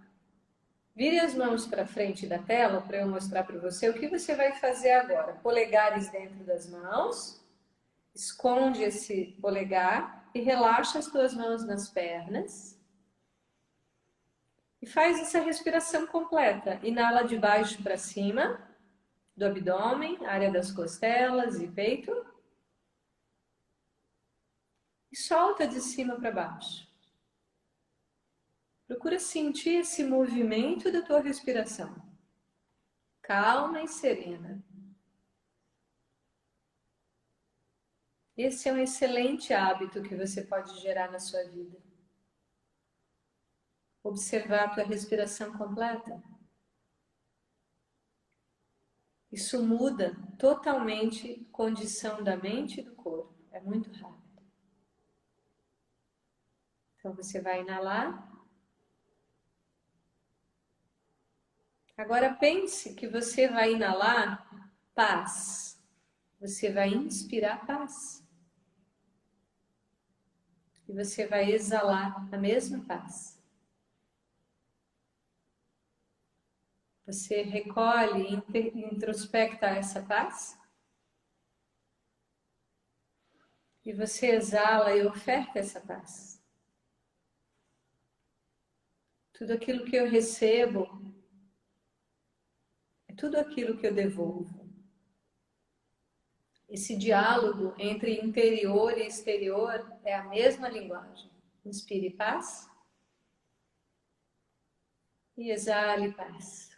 [SPEAKER 1] vire as mãos para frente da tela para eu mostrar para você o que você vai fazer agora. Polegares dentro das mãos Esconde esse polegar e relaxa as tuas mãos nas pernas. E faz essa respiração completa. Inala de baixo para cima, do abdômen, área das costelas e peito. E solta de cima para baixo. Procura sentir esse movimento da tua respiração. Calma e serena. Esse é um excelente hábito que você pode gerar na sua vida. Observar a tua respiração completa. Isso muda totalmente a condição da mente e do corpo. É muito rápido. Então você vai inalar. Agora pense que você vai inalar paz. Você vai inspirar paz. E você vai exalar a mesma paz. Você recolhe, introspecta essa paz. E você exala e oferta essa paz. Tudo aquilo que eu recebo é tudo aquilo que eu devolvo. Esse diálogo entre interior e exterior é a mesma linguagem. Inspire paz e exale paz.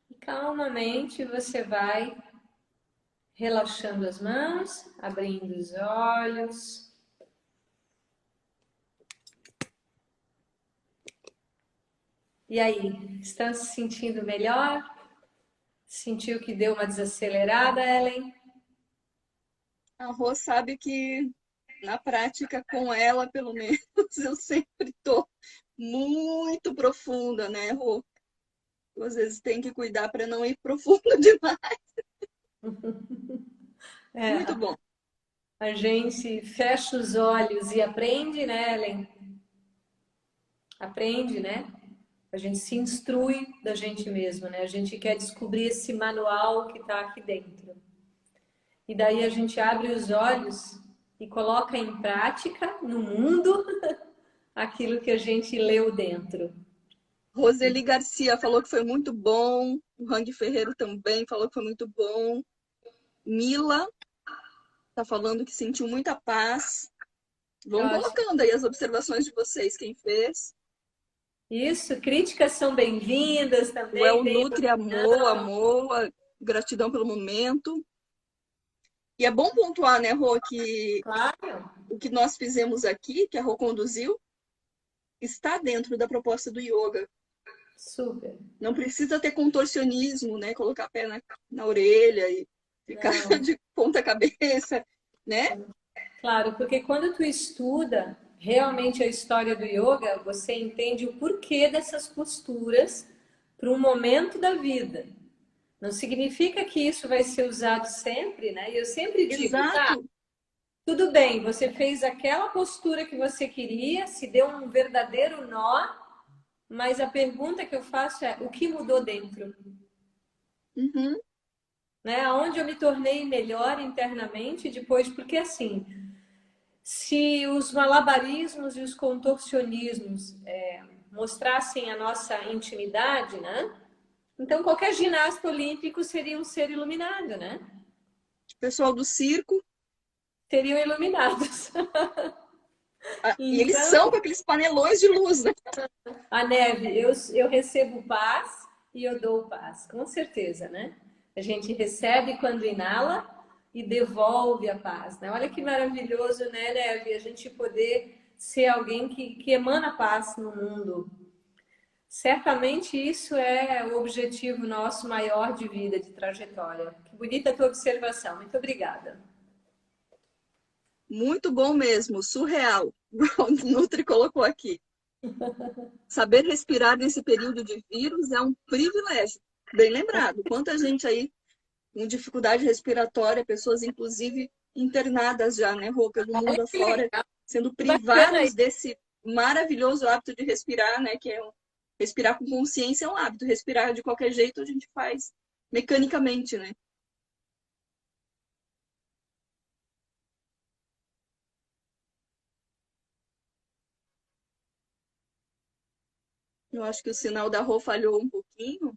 [SPEAKER 1] E calmamente você vai relaxando as mãos, abrindo os olhos. E aí, estão se sentindo melhor? Sentiu que deu uma desacelerada, Ellen?
[SPEAKER 2] A Rô sabe que na prática com ela, pelo menos, eu sempre tô muito profunda, né, Rô? Às vezes tem que cuidar para não ir profundo demais. Muito bom.
[SPEAKER 1] A gente fecha os olhos e aprende, né, Ellen? Aprende, né? A gente se instrui da gente mesmo, né? A gente quer descobrir esse manual que está aqui dentro. E daí a gente abre os olhos e coloca em prática no mundo aquilo que a gente leu dentro.
[SPEAKER 2] Roseli Garcia falou que foi muito bom. O Hang Ferreiro também falou que foi muito bom. Mila está falando que sentiu muita paz. Vão colocando aí as observações de vocês, quem fez.
[SPEAKER 1] Isso, críticas são bem-vindas também.
[SPEAKER 2] O El Nutri amou, gratidão pelo momento. E é bom pontuar, né, Rô, que
[SPEAKER 1] claro,
[SPEAKER 2] o que nós fizemos aqui, que a Rô conduziu, está dentro da proposta do yoga.
[SPEAKER 1] Super.
[SPEAKER 2] Não precisa ter contorcionismo, né? Colocar a pé na orelha e ficar de ponta cabeça, né?
[SPEAKER 1] Claro, porque quando tu estuda realmente a história do yoga, você entende o porquê dessas posturas para um momento da vida. Não significa que isso vai ser usado sempre, né? E eu sempre digo,
[SPEAKER 2] exato.
[SPEAKER 1] Tudo bem, você fez aquela postura que você queria, se deu um verdadeiro nó, mas a pergunta que eu faço é, o que mudou dentro?
[SPEAKER 2] Uhum.
[SPEAKER 1] Né? Onde eu me tornei melhor internamente depois, porque assim, se os malabarismos e os contorcionismos mostrassem a nossa intimidade, né? Então qualquer ginasta olímpico seria um ser iluminado, né?
[SPEAKER 2] O pessoal do circo
[SPEAKER 1] seriam iluminados.
[SPEAKER 2] E eles são com aqueles panelões de luz, né?
[SPEAKER 1] A Neve, eu recebo paz e eu dou paz, com certeza, né? A gente recebe quando inala e devolve a paz, né? Olha que maravilhoso, né, Neve? A gente poder ser alguém que emana paz no mundo. Certamente isso é o objetivo nosso maior de vida, de trajetória. Que bonita a tua observação. Muito obrigada.
[SPEAKER 2] Muito bom mesmo, surreal. O Nutri colocou aqui. Saber respirar nesse período de vírus é um privilégio. Bem lembrado. Quanta gente aí com dificuldade respiratória, pessoas inclusive internadas já, né, Rô, pelo mundo afora, sendo privadas desse maravilhoso hábito de respirar, né, que é Respirar com consciência é um hábito. Respirar de qualquer jeito a gente faz mecanicamente, né? Eu acho que o sinal da Rô falhou um pouquinho.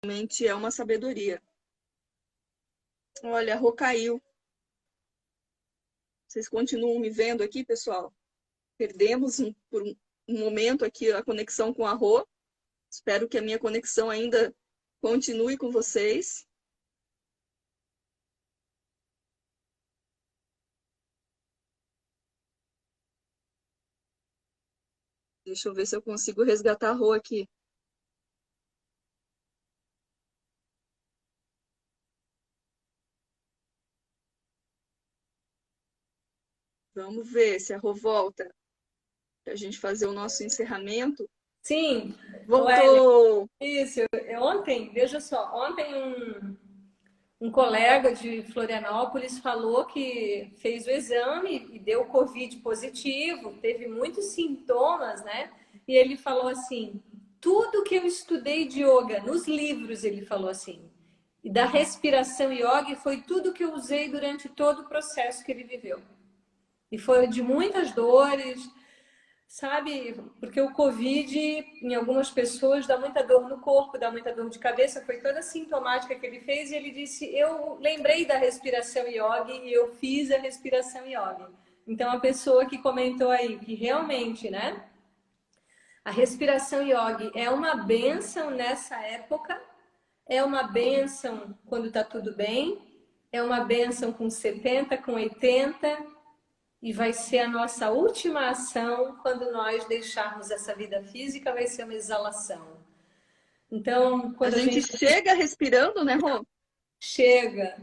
[SPEAKER 2] Realmente é uma sabedoria. Olha, a Rô caiu. Vocês continuam me vendo aqui, pessoal? Perdemos por um momento aqui a conexão com a Rô. Espero que a minha conexão ainda continue com vocês. Deixa eu ver se eu consigo resgatar a Rô aqui. Vamos ver se a Rô volta para a gente fazer o nosso encerramento.
[SPEAKER 1] Sim,
[SPEAKER 2] Voltou!
[SPEAKER 1] isso. Ontem, veja só, ontem um colega de Florianópolis falou que fez o exame e deu Covid positivo, teve muitos sintomas, né? E ele falou assim: tudo que eu estudei de yoga, nos livros, ele falou assim, e da respiração yoga, foi tudo que eu usei durante todo o processo que ele viveu. E foi de muitas dores, sabe? Porque o Covid, em algumas pessoas, dá muita dor no corpo, dá muita dor de cabeça. Foi toda a sintomática que ele fez e ele disse: eu lembrei da respiração yoga e eu fiz a respiração yoga. Então, a pessoa que comentou aí que realmente, né? A respiração yoga é uma bênção nessa época, é uma bênção quando está tudo bem, é uma bênção com 70, com 80, e vai ser a nossa última ação quando nós deixarmos essa vida física, vai ser uma exalação. Então,
[SPEAKER 2] A
[SPEAKER 1] quando a
[SPEAKER 2] gente
[SPEAKER 1] gente
[SPEAKER 2] chega respirando, né, Rô?
[SPEAKER 1] chega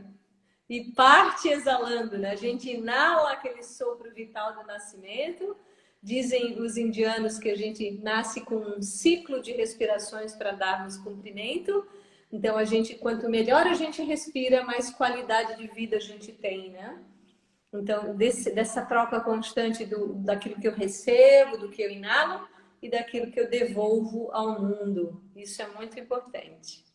[SPEAKER 1] e parte exalando, né? A gente inala aquele sopro vital do nascimento. Dizem os indianos que a gente nasce com um ciclo de respirações para darmos cumprimento. Então, quanto melhor a gente respira, mais qualidade de vida a gente tem, né? Então, dessa troca constante daquilo que eu recebo, do que eu inalo e daquilo que eu devolvo ao mundo. Isso é muito importante.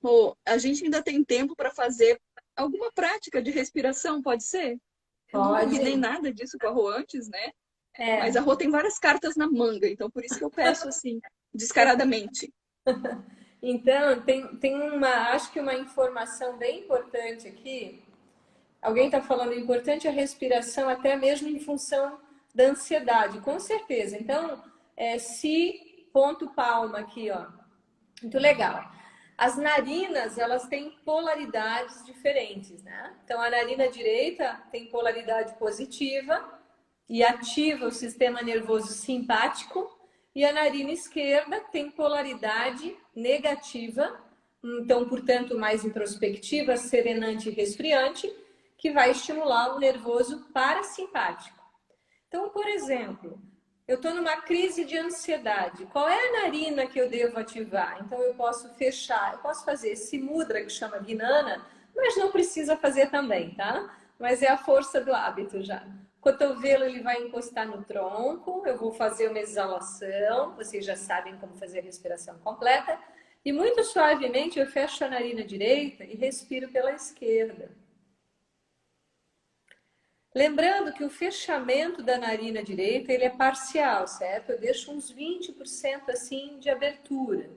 [SPEAKER 2] Rô, a gente ainda tem tempo para fazer alguma prática de respiração, pode ser? Eu não combinei
[SPEAKER 1] Pode?
[SPEAKER 2] nada disso com a Rô antes, né? Mas a
[SPEAKER 1] É.
[SPEAKER 2] Rô tem várias cartas na manga, então por isso que eu peço assim, descaradamente.
[SPEAKER 1] Então, acho que uma informação bem importante aqui. Alguém está falando importante a respiração, até mesmo em função da ansiedade, com certeza. Então, se ponto palma aqui, ó. Muito legal. As narinas, elas têm polaridades diferentes, né? Então, a narina direita tem polaridade positiva e ativa o sistema nervoso simpático, e a narina esquerda tem polaridade negativa, então, portanto, mais introspectiva, serenante e resfriante, que vai estimular o nervoso parasimpático. Então, por exemplo, eu estou numa crise de ansiedade. Qual é a narina que eu devo ativar? Então, eu posso fechar, eu posso fazer esse mudra que chama Guinana, mas não precisa fazer também, tá? Mas é a força do hábito já. O cotovelo ele vai encostar no tronco, eu vou fazer uma exalação, vocês já sabem como fazer a respiração completa. E muito suavemente eu fecho a narina direita e respiro pela esquerda. Lembrando que o fechamento da narina direita ele é parcial, certo? Eu deixo uns 20% assim de abertura.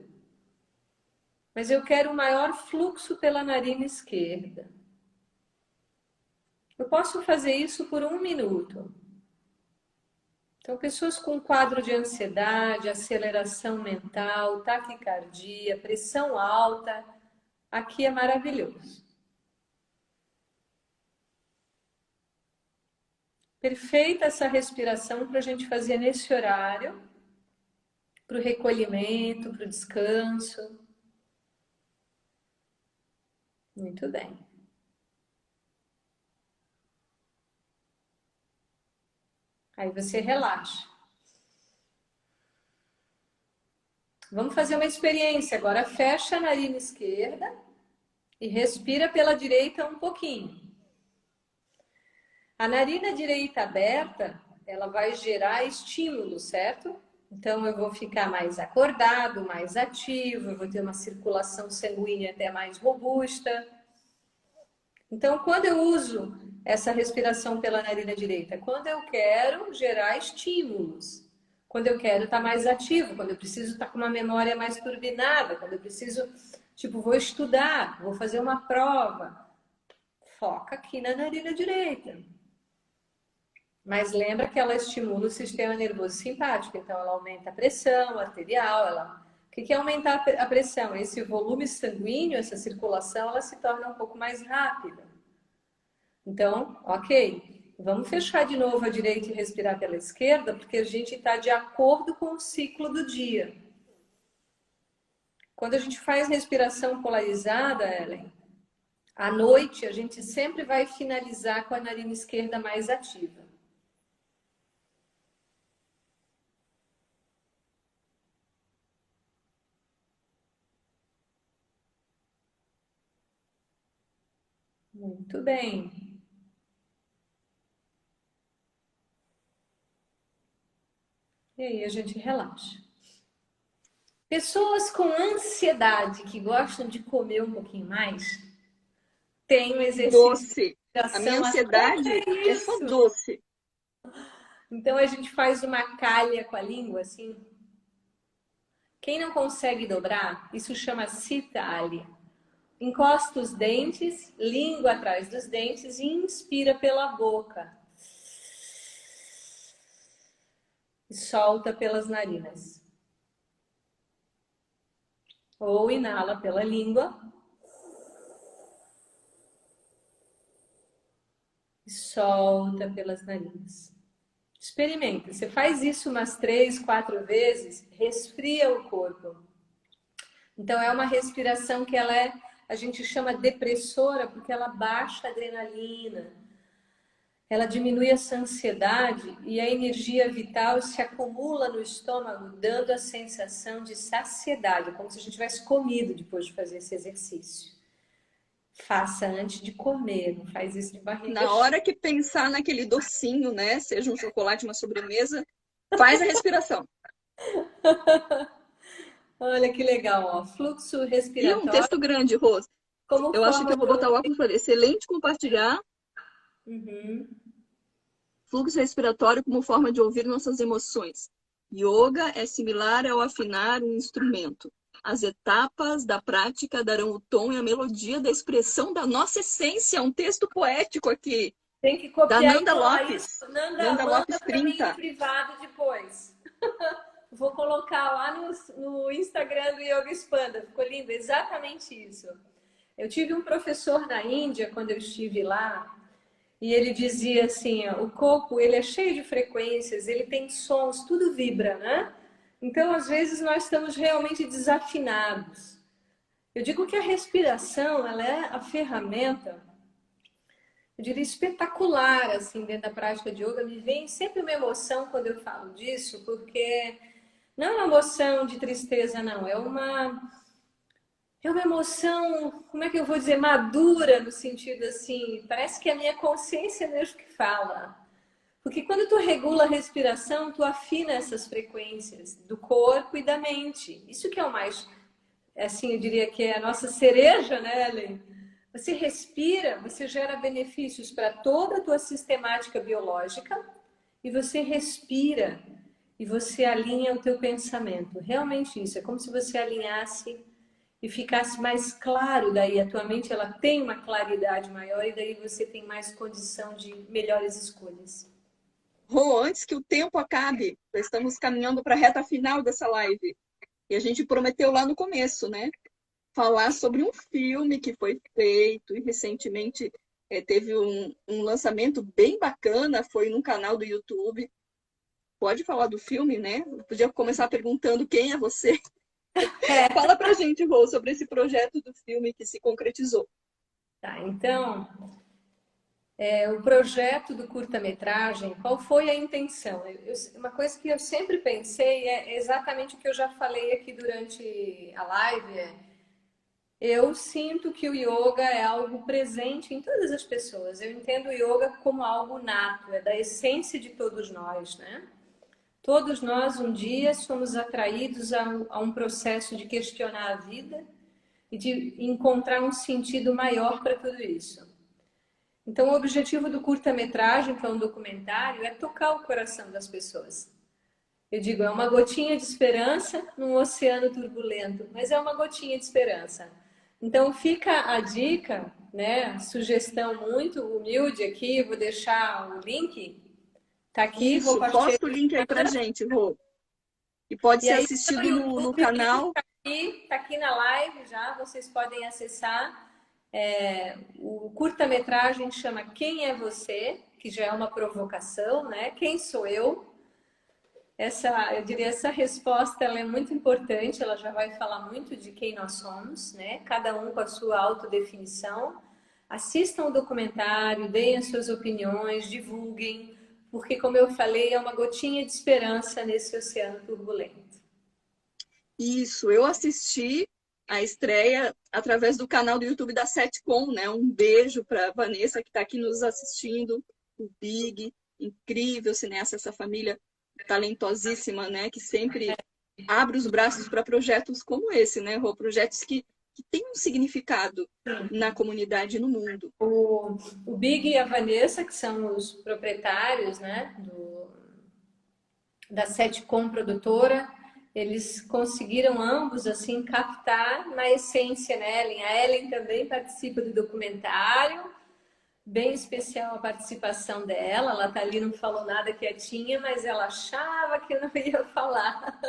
[SPEAKER 1] Mas eu quero um maior fluxo pela narina esquerda. Eu posso fazer isso por 1 minuto. Então, pessoas com quadro de ansiedade, aceleração mental, taquicardia, pressão alta, aqui é maravilhoso. Perfeita essa respiração para a gente fazer nesse horário, para o recolhimento, para o descanso. Muito bem. Aí você relaxa. Vamos fazer uma experiência agora. Fecha a narina esquerda E respira pela direita um pouquinho. A narina direita aberta, ela vai gerar estímulo, certo? Então eu vou ficar mais acordado, mais ativo, eu vou ter uma circulação sanguínea até mais robusta. Então, quando eu uso essa respiração pela narina direita? Quando eu quero gerar estímulos. Quando eu quero estar mais ativo, quando eu preciso estar com uma memória mais turbinada, quando eu preciso, tipo, vou estudar, vou fazer uma prova. Foca aqui na narina direita. Mas lembra que ela estimula o sistema nervoso simpático, então ela aumenta a pressão arterial, O que é aumentar a pressão? Esse volume sanguíneo, essa circulação, ela se torna um pouco mais rápida. Então, ok, vamos fechar de novo a direita e respirar pela esquerda, porque a gente está de acordo com o ciclo do dia. Quando a gente faz respiração polarizada, Ellen, à noite a gente sempre vai finalizar com a narina esquerda mais ativa. Muito bem. E aí a gente relaxa. Pessoas com ansiedade que gostam de comer um pouquinho mais, tem um exercício de
[SPEAKER 2] Doce. A minha
[SPEAKER 1] respiração
[SPEAKER 2] ansiedade
[SPEAKER 1] até
[SPEAKER 2] é só
[SPEAKER 1] isso.
[SPEAKER 2] doce.
[SPEAKER 1] Então a gente faz uma calha com a língua assim. Quem não consegue dobrar, isso chama Sita-Ali. Encosta os dentes, língua atrás dos dentes e inspira pela boca. E solta pelas narinas. Ou inala pela língua. E solta pelas narinas. Experimenta. Você faz isso umas 3, 4 vezes, resfria o corpo. Então é uma respiração que a gente chama depressora porque ela baixa a adrenalina, ela diminui essa ansiedade e a energia vital se acumula no estômago, dando a sensação de saciedade, como se a gente tivesse comido depois de fazer esse exercício. Faça antes de comer, não faz isso de barriga
[SPEAKER 2] Na hora que pensar naquele docinho, né? Seja um chocolate, uma sobremesa, faz a respiração.
[SPEAKER 1] Olha que legal, ó. Fluxo
[SPEAKER 2] E um
[SPEAKER 1] respiratório
[SPEAKER 2] texto grande, Rose.
[SPEAKER 1] como
[SPEAKER 2] Eu acho que
[SPEAKER 1] forma
[SPEAKER 2] eu vou
[SPEAKER 1] de
[SPEAKER 2] botar o
[SPEAKER 1] ouvir.
[SPEAKER 2] óculos para excelente compartilhar.
[SPEAKER 1] Uhum.
[SPEAKER 2] Fluxo respiratório como forma de ouvir nossas emoções. Yoga é similar ao afinar um instrumento. As etapas da prática darão o tom e a melodia da expressão da nossa essência. Um texto poético aqui,
[SPEAKER 1] Tem que
[SPEAKER 2] da
[SPEAKER 1] copiar e
[SPEAKER 2] Nanda
[SPEAKER 1] colar isso.
[SPEAKER 2] Lopes.
[SPEAKER 1] Nanda,
[SPEAKER 2] Nanda
[SPEAKER 1] manda
[SPEAKER 2] Lopes
[SPEAKER 1] para mim no
[SPEAKER 2] 30.
[SPEAKER 1] privado depois. Vou colocar lá no Instagram do Yoga Expanda. Ficou lindo, exatamente isso. Eu tive um professor na Índia quando eu estive lá e ele dizia assim, ó, o corpo ele é cheio de frequências, ele tem sons, tudo vibra, né? Então às vezes nós estamos realmente desafinados. Eu digo que a respiração ela é a ferramenta, eu diria, espetacular, assim, dentro da prática de yoga. Me vem sempre uma emoção quando eu falo disso, porque não é uma emoção de tristeza, não. É uma emoção, como é que eu vou dizer, madura, no sentido assim, parece que é a minha consciência mesmo que fala. Porque quando tu regula a respiração, tu afina essas frequências do corpo e da mente. Isso que é o mais, assim, eu diria que é a nossa cereja, né, Ellen? Você respira, você gera benefícios para toda a tua sistemática biológica e você respira e você alinha o teu pensamento. Realmente isso, é como se você alinhasse e ficasse mais claro, daí a tua mente ela tem uma claridade maior e daí você tem mais condição de melhores escolhas.
[SPEAKER 2] Rô, antes que o tempo acabe, já estamos caminhando para a reta final dessa live. E a gente prometeu lá no começo, né? Falar sobre um filme que foi feito e recentemente teve um lançamento bem bacana, foi num canal do YouTube. Pode falar do filme, né? Eu podia começar perguntando quem é você. Fala pra gente, Rô, sobre esse projeto do filme que se concretizou.
[SPEAKER 1] Tá, então, o projeto do curta-metragem, qual foi a intenção? Uma coisa que eu sempre pensei é exatamente o que eu já falei aqui durante a live, Eu sinto que o yoga é algo presente em todas as pessoas. Eu entendo o yoga como algo nato, é da essência de todos nós, né? Todos nós, um dia, somos atraídos a um processo de questionar a vida e de encontrar um sentido maior para tudo isso. Então, o objetivo do curta-metragem, que é um documentário, é tocar o coração das pessoas. Eu digo, é uma gotinha de esperança num oceano turbulento, mas é uma gotinha de esperança. Então, fica a dica, né? Sugestão muito humilde aqui, vou deixar o link. Tá aqui, vou
[SPEAKER 2] Isso,
[SPEAKER 1] partilhar.
[SPEAKER 2] posta o link aí pra gente, Rô. E pode
[SPEAKER 1] E
[SPEAKER 2] ser
[SPEAKER 1] aí,
[SPEAKER 2] assistido
[SPEAKER 1] no
[SPEAKER 2] no
[SPEAKER 1] YouTube,
[SPEAKER 2] canal.
[SPEAKER 1] tá aqui na live já, vocês podem acessar. O curta-metragem chama Quem é Você? Que já é uma provocação, né? Quem sou eu? Eu diria, essa resposta ela é muito importante, ela já vai falar muito de quem nós somos, né? Cada um com a sua autodefinição. Assistam o documentário, deem as suas opiniões, divulguem, porque, como eu falei, é uma gotinha de esperança nesse oceano turbulento.
[SPEAKER 2] Isso, eu assisti a estreia através do canal do YouTube da Setcom, né? Um beijo para Vanessa que está aqui nos assistindo, o Big, incrível cineasta, essa família talentosíssima, né? Que sempre abre os braços para projetos como esse, né, Rô? Projetos que têm um significado na comunidade e no mundo.
[SPEAKER 1] O Big e a Vanessa, que são os proprietários, né, da Setcom Produtora, eles conseguiram ambos assim captar na essência, né, Ellen? A Ellen também participa do documentário, bem especial a participação dela. Ela tá ali, não falou nada, quietinha, mas ela achava que eu não ia falar.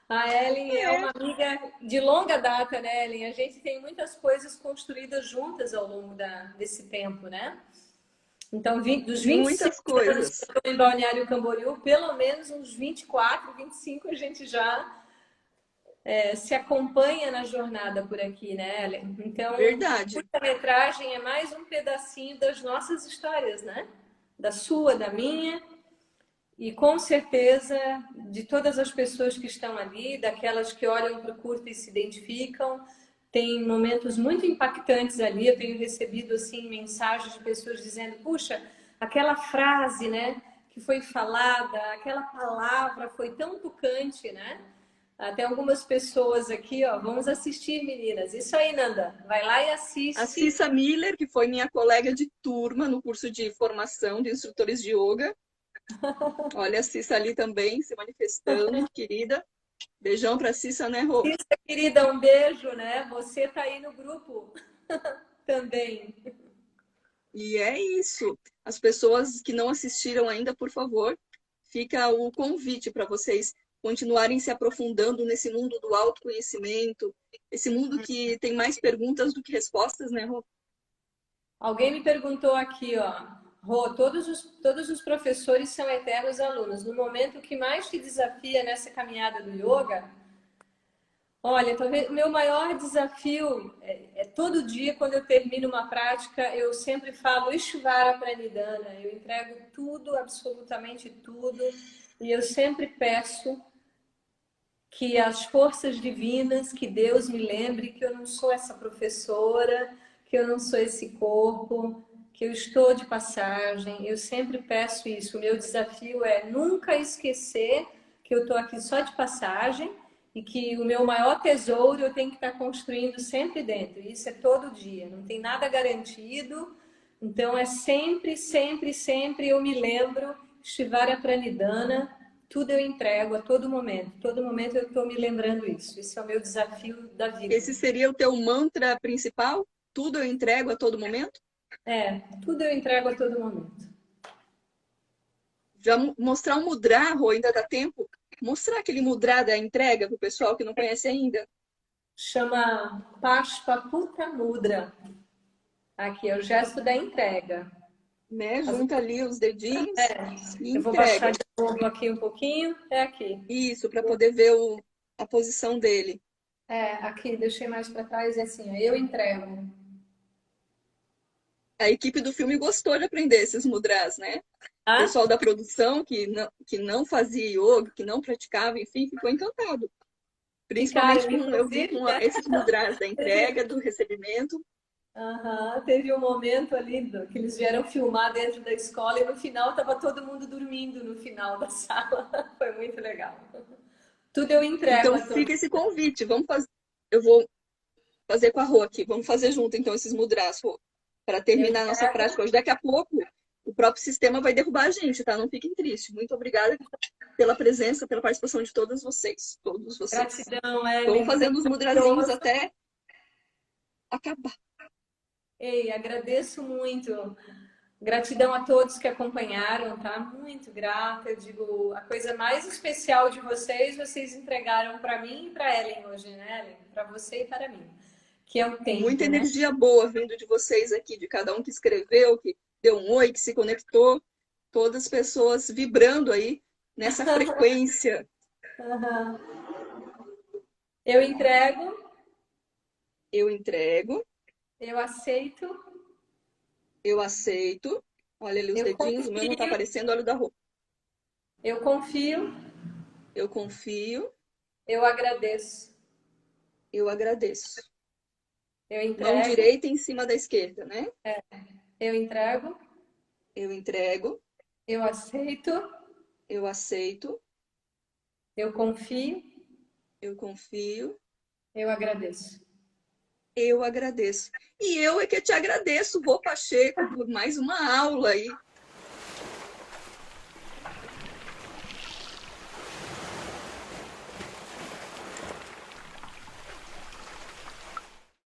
[SPEAKER 1] A Ellen é uma amiga de longa data, né, Ellen? A gente tem muitas coisas construídas juntas ao longo desse tempo, né? Então, dos 25
[SPEAKER 2] Muitas coisas.
[SPEAKER 1] anos que eu estou em Balneário Camboriú, pelo menos uns 24, 25 a gente já se acompanha na jornada por aqui, né, Ellen? Então,
[SPEAKER 2] Verdade.
[SPEAKER 1] a curta-metragem é mais um pedacinho das nossas histórias, né? Da sua, da minha, e com certeza de todas as pessoas que estão ali, daquelas que olham para o curta e se identificam. Tem momentos muito impactantes ali. Eu tenho recebido assim mensagens de pessoas dizendo: puxa, aquela frase, né, que foi falada, aquela palavra foi tão tocante, né? Até algumas pessoas aqui, ó, vamos assistir, meninas. Isso aí, Nanda, vai lá e assiste.
[SPEAKER 2] A Cissa Miller, que foi minha colega de turma no curso de formação de instrutores de yoga. Olha a Cissa ali também se manifestando, querida. Beijão para a Cissa, né, Rô?
[SPEAKER 1] Cissa, querida, um beijo, né? Você tá aí no grupo também.
[SPEAKER 2] E é isso. As pessoas que não assistiram ainda, por favor, fica o convite para vocês continuarem se aprofundando nesse mundo do autoconhecimento, esse mundo que tem mais perguntas do que respostas, né, Rô?
[SPEAKER 1] Alguém me perguntou aqui, ó, Rô, todos os professores são eternos alunos. No momento que mais te desafia nessa caminhada do yoga, olha, talvez o meu maior desafio é todo dia, quando eu termino uma prática, eu sempre falo Ishvara Pranidhana, eu entrego tudo, absolutamente tudo, e eu sempre peço que as forças divinas, que Deus me lembre que eu não sou essa professora, que eu não sou esse corpo, que eu estou de passagem. Eu sempre peço isso. O meu desafio é nunca esquecer que eu estou aqui só de passagem e que o meu maior tesouro eu tenho que estar construindo sempre dentro. Isso é todo dia, não tem nada garantido. Então é sempre, sempre, sempre eu me lembro, Shivara Pranidhana, tudo eu entrego a todo momento. Todo momento eu estou me lembrando isso. Esse é o meu desafio da vida.
[SPEAKER 2] Esse seria o teu mantra principal? Tudo eu entrego a todo momento?
[SPEAKER 1] Tudo eu entrego a todo momento.
[SPEAKER 2] Já mostrar um mudra, Rô, ainda dá tempo? Mostrar aquele mudra da entrega para o pessoal que não conhece ainda.
[SPEAKER 1] Chama Pashpaputa Mudra. Aqui é o gesto da entrega.
[SPEAKER 2] Né? Junta ali os dedinhos e
[SPEAKER 1] eu vou
[SPEAKER 2] entrega.
[SPEAKER 1] baixar de novo aqui um pouquinho. É aqui.
[SPEAKER 2] Isso, para poder ver a posição dele.
[SPEAKER 1] Aqui, deixei mais para trás, é assim, ó, eu entrego.
[SPEAKER 2] A equipe do filme gostou de aprender esses mudras, né? O pessoal da produção que não fazia yoga, que não praticava, enfim, ficou encantado. Principalmente
[SPEAKER 1] Ficaram,
[SPEAKER 2] eu vi
[SPEAKER 1] inclusive,
[SPEAKER 2] com esses mudras da entrega, do recebimento.
[SPEAKER 1] aham, teve um momento ali que eles vieram filmar dentro da escola e no final estava todo mundo dormindo no final da sala. Foi muito legal. Tudo eu entrego
[SPEAKER 2] Então
[SPEAKER 1] a todos.
[SPEAKER 2] fica esse convite. Vamos fazer. Eu vou fazer com a Rô aqui. Vamos fazer junto, então, esses mudras, Rô, para
[SPEAKER 1] Eu
[SPEAKER 2] terminar a nossa
[SPEAKER 1] entrego.
[SPEAKER 2] prática hoje. Daqui a pouco, o próprio sistema vai derrubar a gente, tá? Não fiquem tristes. Muito obrigada pela presença, pela participação de todos vocês. Todos vocês.
[SPEAKER 1] Gratidão,
[SPEAKER 2] Vamos
[SPEAKER 1] Ellen. Muito
[SPEAKER 2] fazendo os mudrazinhos até acabar.
[SPEAKER 1] Ei, agradeço muito. Gratidão a todos que acompanharam, tá? Muito grata. Eu digo, a coisa mais especial de vocês, vocês entregaram para mim e para Ellen hoje, né, Ellen? Para você e para mim, que é o
[SPEAKER 2] Muita
[SPEAKER 1] tempo, né?
[SPEAKER 2] energia boa vindo de vocês aqui, de cada um que escreveu, que deu um oi, que se conectou. Todas as pessoas vibrando aí nessa frequência.
[SPEAKER 1] Aham. Eu entrego,
[SPEAKER 2] Eu entrego,
[SPEAKER 1] eu aceito,
[SPEAKER 2] eu aceito. Olha ali os
[SPEAKER 1] eu
[SPEAKER 2] dedinhos, o meu não está
[SPEAKER 1] confio,
[SPEAKER 2] aparecendo, olha o da roupa.
[SPEAKER 1] eu confio,
[SPEAKER 2] Eu confio,
[SPEAKER 1] eu agradeço,
[SPEAKER 2] eu agradeço.
[SPEAKER 1] eu
[SPEAKER 2] Mão
[SPEAKER 1] entrego,
[SPEAKER 2] direita em cima da esquerda, né?
[SPEAKER 1] eu entrego,
[SPEAKER 2] Eu entrego,
[SPEAKER 1] eu aceito,
[SPEAKER 2] eu aceito,
[SPEAKER 1] eu confio,
[SPEAKER 2] eu confio,
[SPEAKER 1] eu agradeço.
[SPEAKER 2] eu agradeço. E eu é que te agradeço, Rô Pacheco, por mais uma aula aí